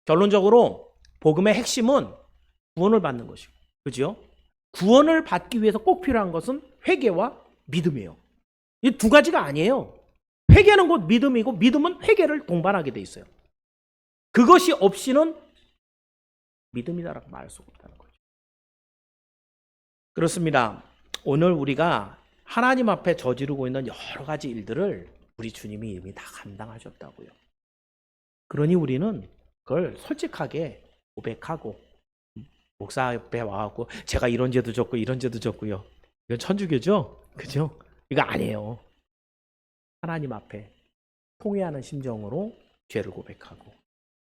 결론적으로 복음의 핵심은 구원을 받는 것이고, 그죠? 구원을 받기 위해서 꼭 필요한 것은 회개와 믿음이에요. 이 두 가지가 아니에요. 회개는 곧 믿음이고 믿음은 회개를 동반하게 돼 있어요. 그것이 없이는 믿음이다라고 말할 수가 없다는 거죠. 그렇습니다. 오늘 우리가 하나님 앞에 저지르고 있는 여러 가지 일들을 우리 주님이 이미 다 감당하셨다고요. 그러니 우리는 그걸 솔직하게 고백하고, 목사 옆에 와갖고 제가 이런 죄도 졌고 이런 죄도 졌고요, 이건 천주교죠? 그죠? 이거 아니에요. 하나님 앞에 통회하는 심정으로 죄를 고백하고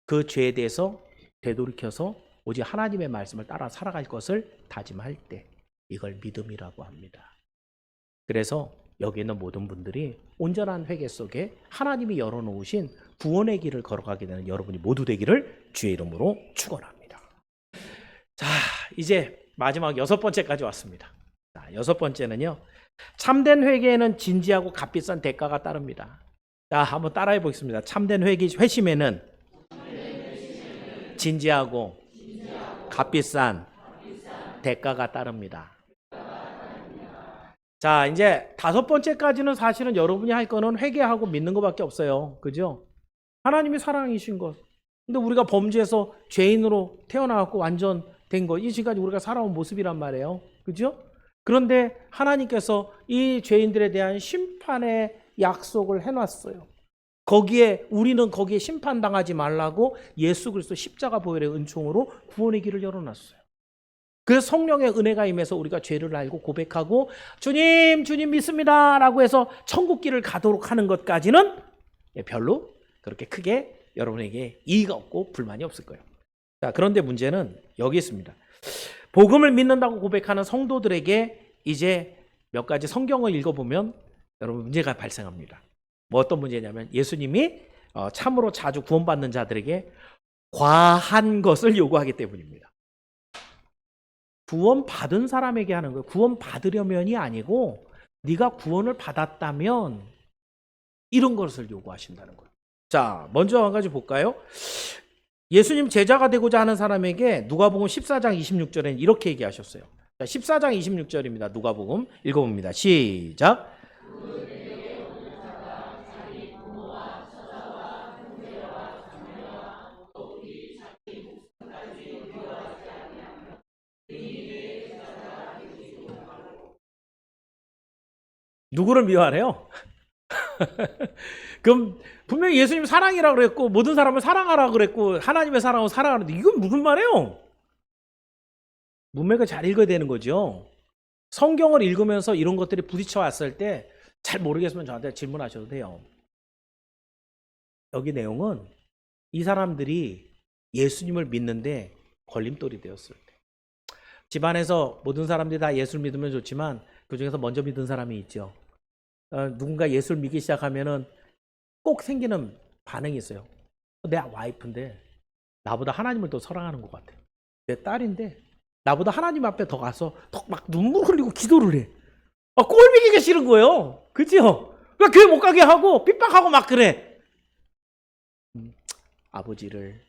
그 죄에 대해서 되돌이켜서 오직 하나님의 말씀을 따라 살아갈 것을 다짐할 때, 이걸 믿음이라고 합니다. 그래서 여기 있는 모든 분들이 온전한 회개 속에 하나님이 열어놓으신 구원의 길을 걸어가게 되는 여러분이 모두 되기를 주의 이름으로 축원합니다. 자, 이제 마지막 6번째까지 왔습니다. 자, 6번째는요, 참된 회개에는 진지하고 값비싼 대가가 따릅니다. 자, 한번 따라해 보겠습니다. 참된 회심에는 진지하고 값비싼 대가가 따릅니다. 자, 이제 5번째까지는 사실은 여러분이 할 거는 회개하고 믿는 것밖에 없어요. 그죠? 하나님이 사랑이신 것. 근데 우리가 범죄해서 죄인으로 태어나갖고 완전 된 것, 이 지금까지 우리가 살아온 모습이란 말이에요. 그죠? 그런데 하나님께서 이 죄인들에 대한 심판의 약속을 해놨어요. 거기에 우리는 거기에 심판당하지 말라고 예수 그리스도 십자가 보혈의 은총으로 구원의 길을 열어놨어요. 그래서 성령의 은혜가 임해서 우리가 죄를 알고 고백하고 주님 믿습니다 라고 해서 천국 길을 가도록 하는 것까지는 별로 그렇게 크게 여러분에게 이의가 없고 불만이 없을 거예요. 자, 그런데 문제는 여기 있습니다. 복음을 믿는다고 고백하는 성도들에게 이제 몇 가지 성경을 읽어보면 여러분 문제가 발생합니다. 뭐 어떤 문제냐면, 예수님이 참으로 자주 구원받는 자들에게 과한 것을 요구하기 때문입니다. 구원 받은 사람에게 하는 거예요. 구원 받으려면이 아니고 네가 구원을 받았다면 이런 것을 요구하신다는 거예요. 자, 먼저 한 가지 볼까요? 예수님 제자가 되고자 하는 사람에게 누가복음 14장 26절에는 이렇게 얘기하셨어요. 자, 14장 26절입니다. 누가복음 읽어봅니다. 시작. 누구를 미워하래요? 그럼 분명히 예수님 사랑이라고 그랬고 모든 사람을 사랑하라고 그랬고 하나님의 사랑을 사랑하는데 이건 무슨 말이에요? 문맥을 잘 읽어야 되는 거죠. 성경을 읽으면서 이런 것들이 부딪혀 왔을 때 잘 모르겠으면 저한테 질문하셔도 돼요. 여기 내용은 이 사람들이 예수님을 믿는데 걸림돌이 되었을 때, 집안에서 모든 사람들이 다 예수를 믿으면 좋지만 그 중에서 먼저 믿은 사람이 있죠. 누군가 예수를 믿기 시작하면은 꼭 생기는 반응이 있어요. 내 와이프인데 나보다 하나님을 더 사랑하는 것 같아. 내 딸인데 나보다 하나님 앞에 더 가서 더 막 눈물 흘리고 기도를 해. 꼴보기가 싫은 거예요. 그죠? 그러니까 교회 못 가게 하고 핍박하고 막 그래. 아버지를,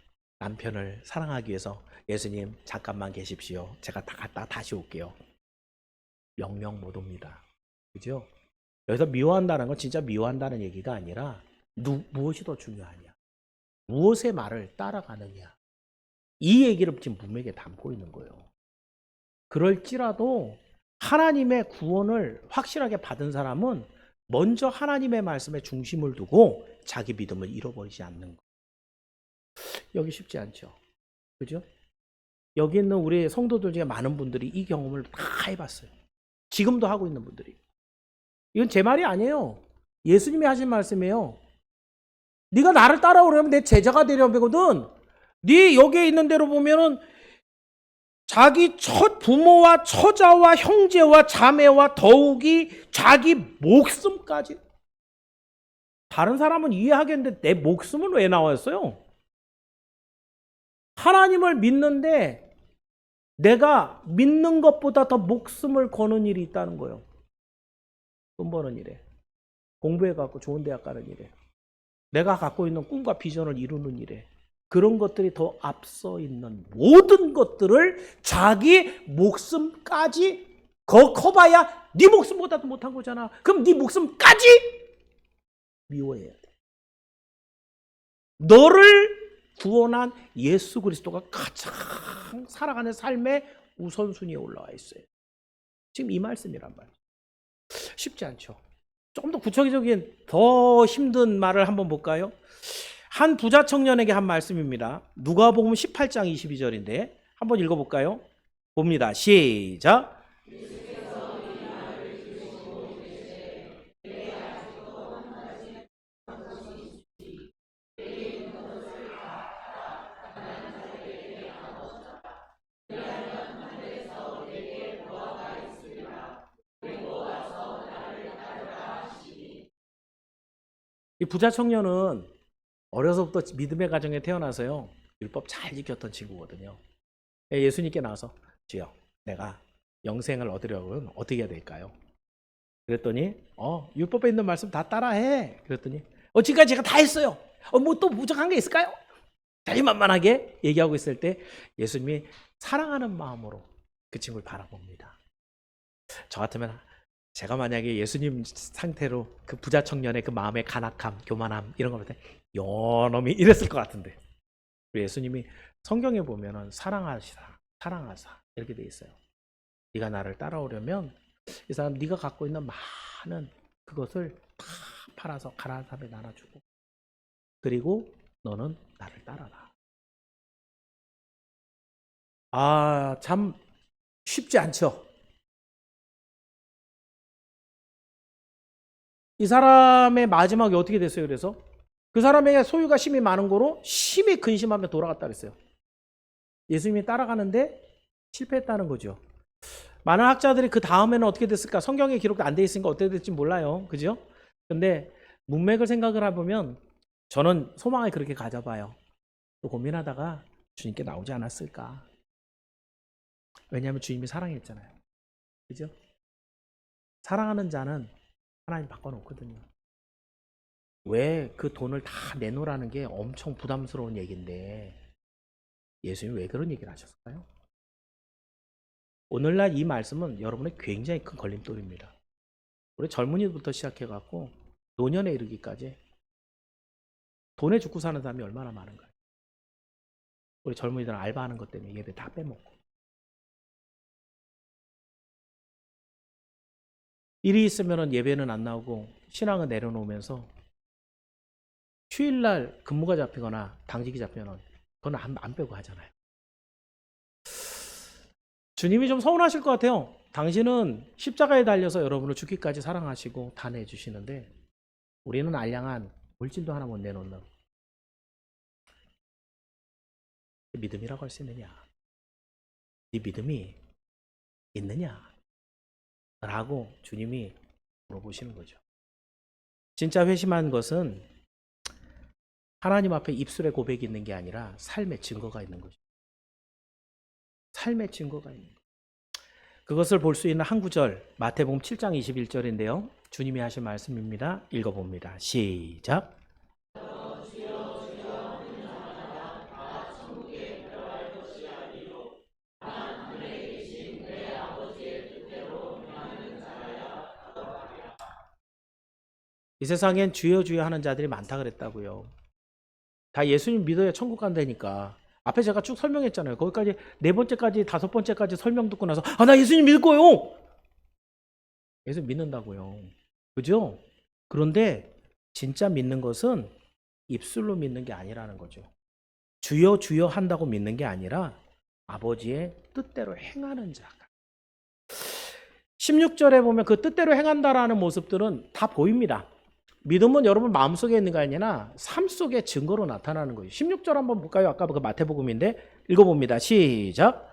남편을 사랑하기 위해서 예수님 잠깐만 계십시오. 제가 다 갔다 다시 올게요. 영영 못 옵니다. 그죠? 여기서 미워한다는 건 진짜 미워한다는 얘기가 아니라 무엇이 더 중요하냐? 무엇의 말을 따라가느냐? 이 얘기를 지금 문맥에 담고 있는 거예요. 그럴지라도 하나님의 구원을 확실하게 받은 사람은 먼저 하나님의 말씀에 중심을 두고 자기 믿음을 잃어버리지 않는 거. 여기 쉽지 않죠. 그죠? 여기 있는 우리 성도들 중에 많은 분들이 이 경험을 다 해봤어요. 지금도 하고 있는 분들이. 이건 제 말이 아니에요. 예수님이 하신 말씀이에요. 네가 나를 따라오려면 내 제자가 되려거든. 네 여기에 있는 대로 보면은 자기 첫 부모와 처자와 형제와 자매와 더욱이 자기 목숨까지. 다른 사람은 이해하겠는데 내 목숨은 왜 나왔어요? 하나님을 믿는데 내가 믿는 것보다 더 목숨을 거는 일이 있다는 거예요. 돈 버는 일에, 공부해갖고 좋은 대학 가는 일에, 내가 갖고 있는 꿈과 비전을 이루는 일에, 그런 것들이 더 앞서 있는 모든 것들을 자기 목숨까지 커봐야 네 목숨보다도 못한 거잖아. 그럼 네 목숨까지 미워해야 돼. 너를 구원한 예수 그리스도가 가장 살아가는 삶의 우선순위에 올라와 있어요. 지금 이 말씀이란 말이에요. 쉽지 않죠. 조금 더 구체적인 더 힘든 말을 한번 볼까요? 한 부자 청년에게 한 말씀입니다. 누가복음 18장 22절인데 한번 읽어볼까요? 봅니다. 시작. 이 부자 청년은 어려서부터 믿음의 가정에 태어나서요. 율법 잘 지켰던 친구거든요. 예수님께 나와서 주여 내가 영생을 얻으려면 어떻게 해야 될까요? 그랬더니 율법에 있는 말씀 다 따라해. 그랬더니 지금까지 제가 다 했어요. 뭐 또 부족한 게 있을까요? 자기만만하게 얘기하고 있을 때 예수님이 사랑하는 마음으로 그 친구를 바라봅니다. 저 같으면 제가 만약에 예수님 상태로 그 부자 청년의 그 마음의 간악함, 교만함 이런 거 볼 때 요놈이 이랬을 것 같은데 예수님이 성경에 보면은 사랑하시라, 사랑하사 이렇게 돼 있어요. 네가 나를 따라오려면 이 사람 네가 갖고 있는 많은 그것을 다 팔아서 가난한 사람에 나눠주고 그리고 너는 나를 따라라. 참 쉽지 않죠. 이 사람의 마지막이 어떻게 됐어요? 그래서 그 사람에게 소유가 심히 많은 거로 심히 근심하며 돌아갔다 그랬어요. 예수님이 따라가는데 실패했다는 거죠. 많은 학자들이 그 다음에는 어떻게 됐을까? 성경에 기록도 안 돼 있으니까 어떻게 될지 몰라요. 그죠? 근데 문맥을 생각을 해보면 저는 소망을 그렇게 가져봐요. 또 고민하다가 주님께 나오지 않았을까? 왜냐하면 주님이 사랑했잖아요. 그죠? 사랑하는 자는 하나님 바꿔놓거든요. 왜 그 돈을 다 내놓으라는 게 엄청 부담스러운 얘기인데 예수님이 왜 그런 얘기를 하셨을까요? 오늘날 이 말씀은 여러분의 굉장히 큰 걸림돌입니다. 우리 젊은이부터 시작해갖고 노년에 이르기까지 돈에 죽고 사는 사람이 얼마나 많은가요? 우리 젊은이들은 알바하는 것 때문에 예배 다 빼먹고 일이 있으면 예배는 안 나오고 신앙은 내려놓으면서 휴일날 근무가 잡히거나 당직이 잡히면 그건 안 빼고 하잖아요. 주님이 좀 서운하실 것 같아요. 당신은 십자가에 달려서 여러분을 죽기까지 사랑하시고 다 내주시는데 우리는 알량한 물질도 하나 못 내놓는 믿음이라고 할 수 있느냐? 네 믿음이 있느냐? 라고 주님이 물어보시는 거죠. 진짜 회심한 것은 하나님 앞에 입술의 고백이 있는 게 아니라 삶의 증거가 있는 거죠. 삶의 증거가 있는 거죠. 그것을 볼 수 있는 한 구절 마태복음 7장 21절인데요. 주님이 하신 말씀입니다. 읽어봅니다. 시작. 이 세상엔 주여 주여 하는 자들이 많다 그랬다고요. 다 예수님 믿어야 천국 간다니까. 앞에 제가 쭉 설명했잖아요. 거기까지 네 번째까지 다섯 번째까지 설명 듣고 나서 나 예수님 믿을 거예요. 예수 믿는다고요. 그죠? 그런데 진짜 믿는 것은 입술로 믿는 게 아니라는 거죠. 주여 주여 한다고 믿는 게 아니라 아버지의 뜻대로 행하는 자가. 16절에 보면 그 뜻대로 행한다라는 모습들은 다 보입니다. 믿음은 여러분 마음속에 있는 게 아니라 삶 속의 증거로 나타나는 거예요. 16절 한번 볼까요? 아까 그 마태복음인데 읽어봅니다. 시작.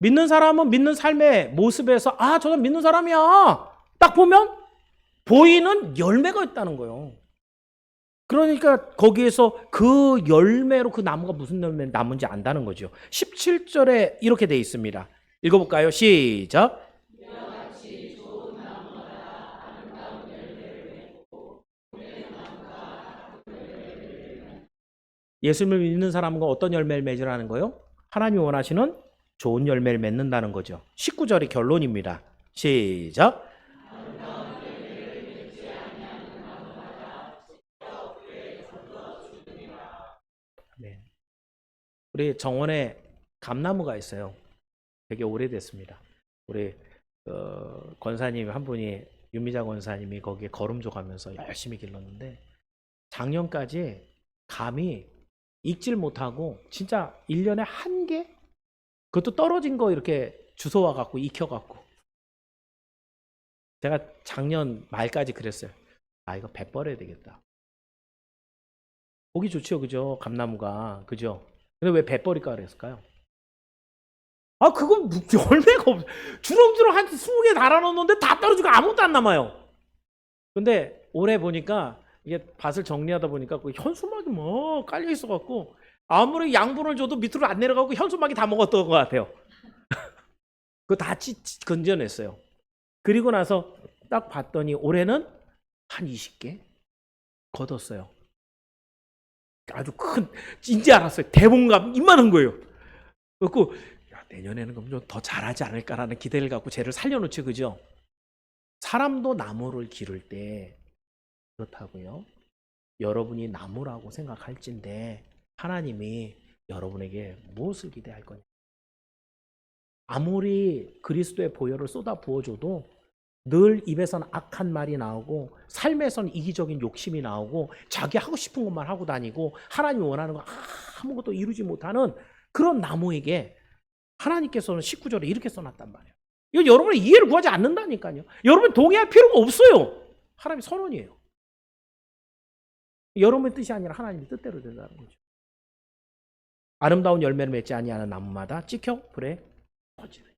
믿는 사람은 믿는 삶의 모습에서 저는 믿는 사람이야. 딱 보면 보이는 열매가 있다는 거예요. 그러니까 거기에서 그 열매로 그 나무가 무슨 열매 나무인지 안다는 거죠. 17절에 이렇게 돼 있습니다. 읽어볼까요? 시작. 예수님을 믿는 사람과 어떤 열매를 맺으라는 거예요? 하나님이 원하시는 좋은 열매를 맺는다는 거죠. 19절이 결론입니다. 시작. 네. 우리 정원에 감나무가 있어요. 되게 오래됐습니다. 우리 권사님 한 분이 윤미자 권사님이 거기에 거름조 가면서 열심히 길렀는데 작년까지 감이 익질 못하고 진짜 1년에 한 개? 그것도 떨어진 거 이렇게 주워와 갖고 익혀 갖고 제가 작년 말까지 그랬어요. 이거 배 버려야 되겠다. 보기 좋죠, 그죠? 감나무가, 그죠? 근데 왜 배 버릴까 그랬을까요? 그건 열매가 없어. 주렁주렁 한 20개 달아놓는데 다 떨어지고 아무것도 안 남아요. 근데 올해 보니까 이게 밭을 정리하다 보니까 그 현수막이 뭐 깔려 있어갖고 아무리 양분을 줘도 밑으로 안 내려가고 현수막이 다 먹었던 것 같아요. 그거 다 건져냈어요. 그리고 나서 딱 봤더니 올해는 한 20개 걷었어요. 아주 큰, 이제 알았어요. 대봉감 이만한 거예요. 그래서 내년에는 그럼 좀 더 잘하지 않을까라는 기대를 갖고 쟤를 살려놓지, 그죠? 사람도 나무를 기를 때 그렇다고요. 여러분이 나무라고 생각할진데 하나님이 여러분에게 무엇을 기대할 거냐? 아무리 그리스도의 보혈을 쏟아 부어줘도 늘 입에선 악한 말이 나오고 삶에선 이기적인 욕심이 나오고 자기 하고 싶은 것만 하고 다니고 하나님이 원하는 거 아무것도 이루지 못하는 그런 나무에게 하나님께서는 19절에 이렇게 써놨단 말이에요. 이거 여러분의 이해를 구하지 않는다니까요. 여러분 동의할 필요가 없어요. 하나님의 선언이에요. 여러분의 뜻이 아니라 하나님의 뜻대로 된다는 거죠. 아름다운 열매를 맺지 아니하는 나무마다 찍혀 불에 퍼지는.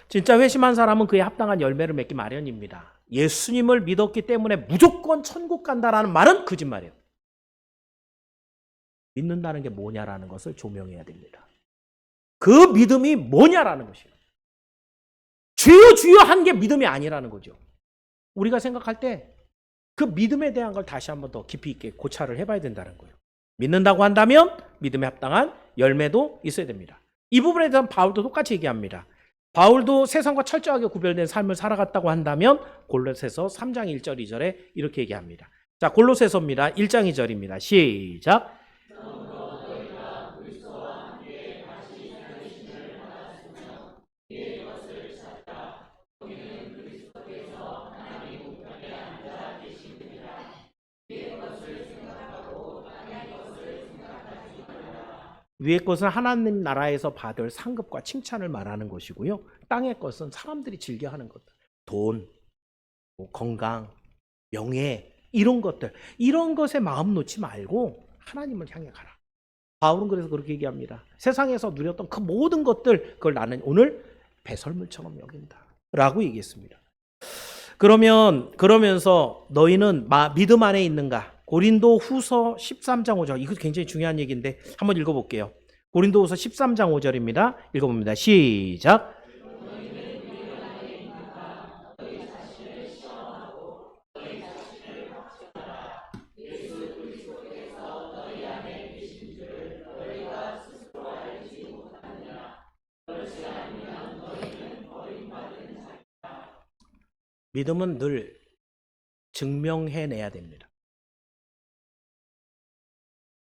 진짜 회심한 사람은 그에 합당한 열매를 맺기 마련입니다. 예수님을 믿었기 때문에 무조건 천국 간다라는 말은 거짓말이에요. 믿는다는 게 뭐냐라는 것을 조명해야 됩니다. 그 믿음이 뭐냐라는 것이에요. 주여 주여 한 게 믿음이 아니라는 거죠. 우리가 생각할 때 그 믿음에 대한 걸 다시 한번 더 깊이 있게 고찰을 해봐야 된다는 거예요. 믿는다고 한다면 믿음에 합당한 열매도 있어야 됩니다. 이 부분에 대한 바울도 똑같이 얘기합니다. 바울도 세상과 철저하게 구별된 삶을 살아갔다고 한다면 골로새서 3장 1절 2절에 이렇게 얘기합니다. 자, 골로새서입니다. 1장 2절입니다. 시작. 위의 것은 하나님 나라에서 받을 상급과 칭찬을 말하는 것이고요. 땅의 것은 사람들이 즐겨하는 것들. 돈, 건강, 명예 이런 것들. 이런 것에 마음 놓지 말고 하나님을 향해 가라. 바울은 그래서 그렇게 얘기합니다. 세상에서 누렸던 그 모든 것들 그걸 나는 오늘 배설물처럼 여긴다 라고 얘기했습니다. 그러면서 너희는 믿음 안에 있는가? 고린도 후서 13장 5절. 이거 굉장히 중요한 얘기인데 한번 읽어볼게요. 고린도 후서 13장 5절입니다. 읽어봅니다. 시작. 믿음은 늘 증명해내야 됩니다.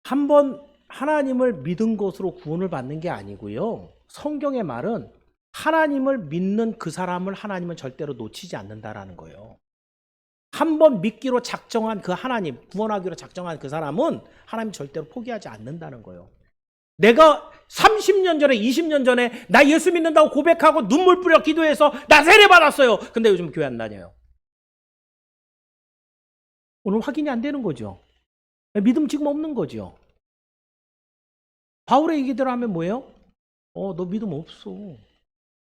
한번 하나님을 믿은 것으로 구원을 받는 게 아니고요. 성경의 말은 하나님을 믿는 그 사람을 하나님은 절대로 놓치지 않는다라는 거예요. 한번 믿기로 작정한 그 하나님, 구원하기로 작정한 그 사람은 하나님 절대로 포기하지 않는다는 거예요. 내가 30년 전에 20년 전에 나 예수 믿는다고 고백하고 눈물 뿌려 기도해서 나 세례 받았어요. 근데 요즘 교회 안 다녀요. 오늘 확인이 안 되는 거죠. 믿음 지금 없는 거죠. 바울의 얘기대로 하면 뭐예요? 너 믿음 없어.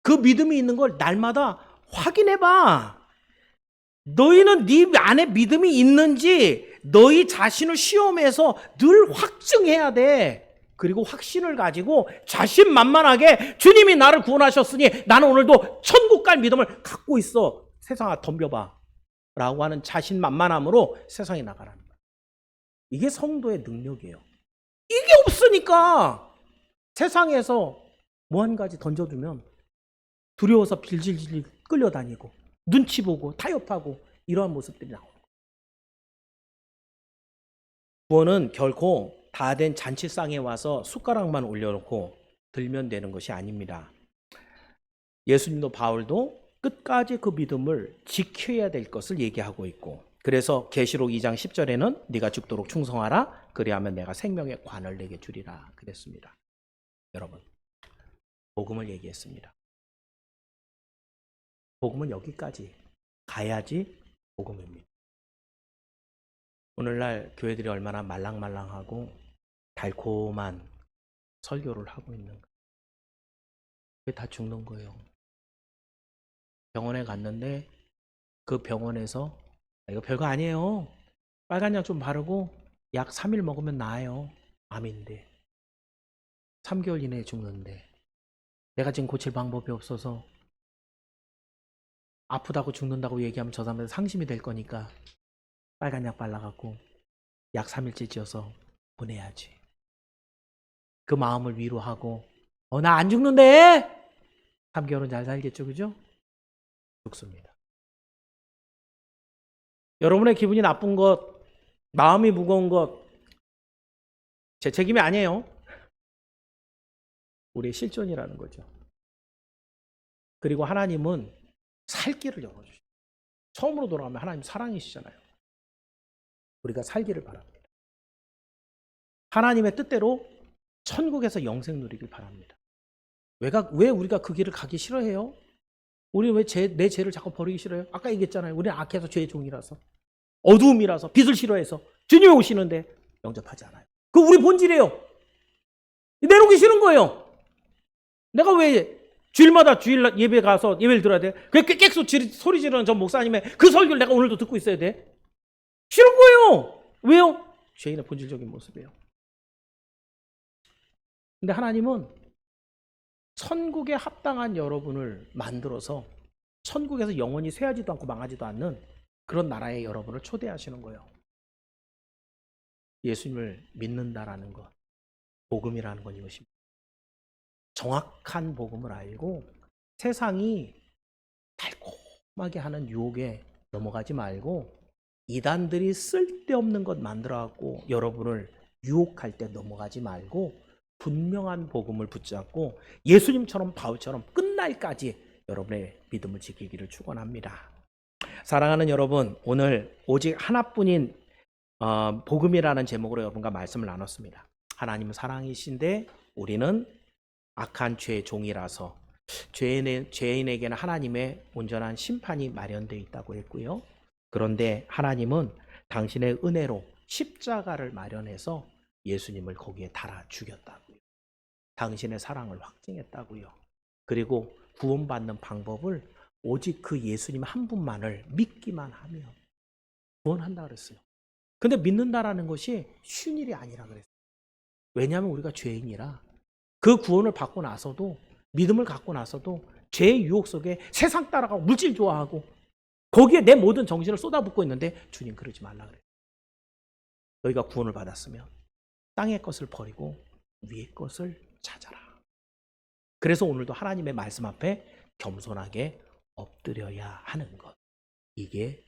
그 믿음이 있는 걸 날마다 확인해봐. 너희는 네 안에 믿음이 있는지 너희 자신을 시험해서 늘 확증해야 돼. 그리고 확신을 가지고 자신만만하게 주님이 나를 구원하셨으니 나는 오늘도 천국 갈 믿음을 갖고 있어. 세상아 덤벼봐. 라고 하는 자신만만함으로 세상에 나가라는 거예요. 이게 성도의 능력이에요. 이게 없으니까 세상에서 뭐 한 가지 던져두면 두려워서 빌질질 끌려다니고 눈치 보고 타협하고 이러한 모습들이 나오는 거예요. 구원은 결코 다 된 잔치상에 와서 숟가락만 올려놓고 들면 되는 것이 아닙니다. 예수님도 바울도 끝까지 그 믿음을 지켜야 될 것을 얘기하고 있고, 그래서 계시록 2장 10절에는 네가 죽도록 충성하라, 그리하면 내가 생명의 관을 내게 주리라 그랬습니다. 여러분, 복음을 얘기했습니다. 복음은 여기까지 가야지 복음입니다. 오늘날 교회들이 얼마나 말랑말랑하고 달콤한 설교를 하고 있는가. 왜 다 죽는 거예요? 병원에 갔는데 그 병원에서 이거 별거 아니에요. 빨간 약 좀 바르고 약 3일 먹으면 나아요. 암인데 3개월 이내에 죽는데 내가 지금 고칠 방법이 없어서 아프다고 죽는다고 얘기하면 저 사람한테 상심이 될 거니까 빨간 약 발라갖고 약 3일째 지어서 보내야지. 그 마음을 위로하고 나 안 죽는데 3개월은 잘 살겠죠, 그죠? 죽습니다. 여러분의 기분이 나쁜 것, 마음이 무거운 것, 제 책임이 아니에요. 우리의 실존이라는 거죠. 그리고 하나님은 살 길을 열어주시죠. 처음으로 돌아가면 하나님 사랑이시잖아요. 우리가 살기를 바랍니다. 하나님의 뜻대로 천국에서 영생 누리길 바랍니다. 왜 우리가 그 길을 가기 싫어해요? 우리 왜 내 죄를 자꾸 버리기 싫어요? 아까 얘기했잖아요. 우리는 악해서 죄의 종이라서, 어두움이라서, 빛을 싫어해서 주님이 오시는데 영접하지 않아요. 그 우리 본질이에요. 내놓기 싫은 거예요. 내가 왜 주일마다 주일 예배 가서 예배를 들어야 돼? 그 깨끗 소리 지르는 전 목사님의 그 설교를 내가 오늘도 듣고 있어야 돼? 싫은 거예요. 왜요? 죄인의 본질적인 모습이에요. 근데 하나님은 천국에 합당한 여러분을 만들어서 천국에서 영원히 쇠하지도 않고 망하지도 않는 그런 나라의 여러분을 초대하시는 거예요. 예수님을 믿는다라는 것, 복음이라는 건 이것입니다. 정확한 복음을 알고 세상이 달콤하게 하는 유혹에 넘어가지 말고 이단들이 쓸데없는 것 만들어갖고 여러분을 유혹할 때 넘어가지 말고 분명한 복음을 붙잡고 예수님처럼 바울처럼 끝날까지 여러분의 믿음을 지키기를 축원합니다. 사랑하는 여러분, 오늘 오직 하나뿐인 복음이라는 제목으로 여러분과 말씀을 나눴습니다. 하나님은 사랑이신데 우리는 악한 죄의 종이라서 죄인에게는 하나님의 온전한 심판이 마련되어 있다고 했고요. 그런데 하나님은 당신의 은혜로 십자가를 마련해서 예수님을 거기에 달아 죽였다고요. 당신의 사랑을 확증했다고요. 그리고 구원받는 방법을 오직 그 예수님 한 분만을 믿기만 하면 구원한다 그랬어요. 근데 믿는다라는 것이 쉬운 일이 아니라 그랬어요. 왜냐하면 우리가 죄인이라 그 구원을 받고 나서도, 믿음을 갖고 나서도 죄의 유혹 속에 세상 따라가고 물질 좋아하고 거기에 내 모든 정신을 쏟아붓고 있는데 주님 그러지 말라 그래요. 너희가 구원을 받았으면 땅의 것을 버리고 위의 것을 찾아라. 그래서 오늘도 하나님의 말씀 앞에 겸손하게 엎드려야 하는 것. 이게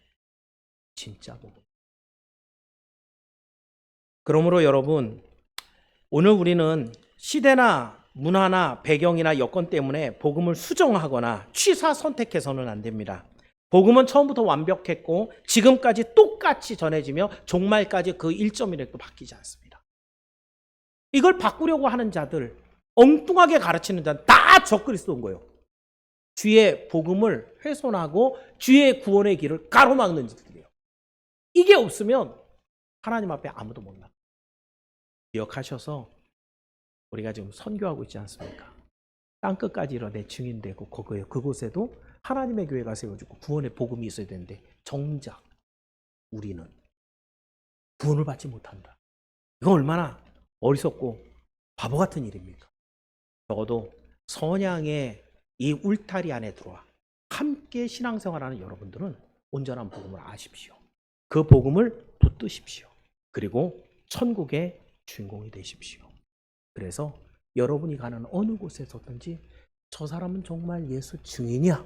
진짜 복음. 그러므로 여러분, 오늘 우리는 시대나 문화나 배경이나 여건 때문에 복음을 수정하거나 취사 선택해서는 안 됩니다. 복음은 처음부터 완벽했고 지금까지 똑같이 전해지며 종말까지 그 1.1획도 바뀌지 않습니다. 이걸 바꾸려고 하는 자들, 엉뚱하게 가르치는 자들 다 적그리스도인 거예요. 주의 복음을 훼손하고 주의 구원의 길을 가로막는 자들이에요. 이게 없으면 하나님 앞에 아무도 못 나가요. 기억하셔서 우리가 지금 선교하고 있지 않습니까? 땅끝까지 이뤄 내 증인되고 그곳에도 하나님의 교회가 세워지고 구원의 복음이 있어야 되는데 정작 우리는 구원을 받지 못한다. 이건 얼마나 어리석고 바보 같은 일입니까? 적어도 선양의 이 울타리 안에 들어와 함께 신앙생활하는 여러분들은 온전한 복음을 아십시오. 그 복음을 붙드십시오. 그리고 천국의 주인공이 되십시오. 그래서 여러분이 가는 어느 곳에서든지 저 사람은 정말 예수 증인이야,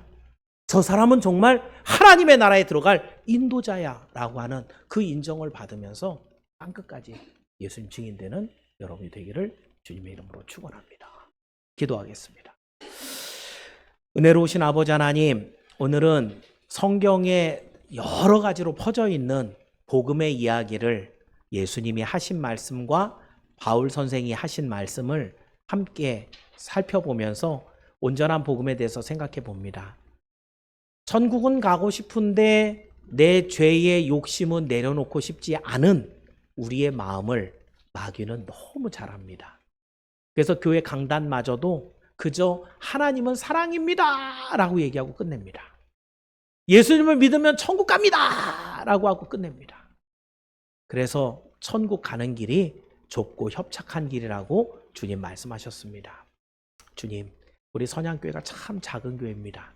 저 사람은 정말 하나님의 나라에 들어갈 인도자야 라고 하는 그 인정을 받으면서 땅끝까지 예수님 증인되는 여러분이 되기를 주님의 이름으로 축원합니다. 기도하겠습니다. 은혜로우신 아버지 하나님, 오늘은 성경에 여러 가지로 퍼져 있는 복음의 이야기를 예수님이 하신 말씀과 바울 선생이 하신 말씀을 함께 살펴보면서 온전한 복음에 대해서 생각해 봅니다. 천국은 가고 싶은데 내 죄의 욕심은 내려놓고 싶지 않은 우리의 마음을 마귀는 너무 잘합니다. 그래서 교회 강단마저도 그저 하나님은 사랑입니다 라고 얘기하고 끝냅니다. 예수님을 믿으면 천국 갑니다 라고 하고 끝냅니다. 그래서 천국 가는 길이 좁고 협착한 길이라고 주님 말씀하셨습니다. 주님, 우리 선양교회가 참 작은 교회입니다.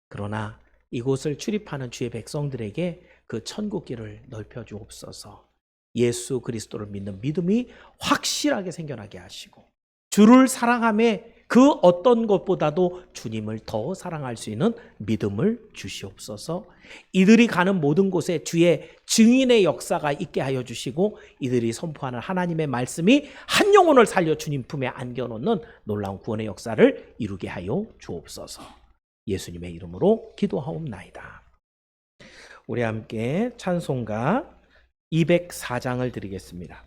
그러나 이곳을 출입하는 주의 백성들에게 그 천국 길을 넓혀 주옵소서. 예수 그리스도를 믿는 믿음이 확실하게 생겨나게 하시고 주를 사랑함에 그 어떤 것보다도 주님을 더 사랑할 수 있는 믿음을 주시옵소서. 이들이 가는 모든 곳에 주의 증인의 역사가 있게 하여 주시고 이들이 선포하는 하나님의 말씀이 한 영혼을 살려 주님 품에 안겨놓는 놀라운 구원의 역사를 이루게 하여 주옵소서. 예수님의 이름으로 기도하옵나이다. 우리 함께 찬송가 204장을 드리겠습니다.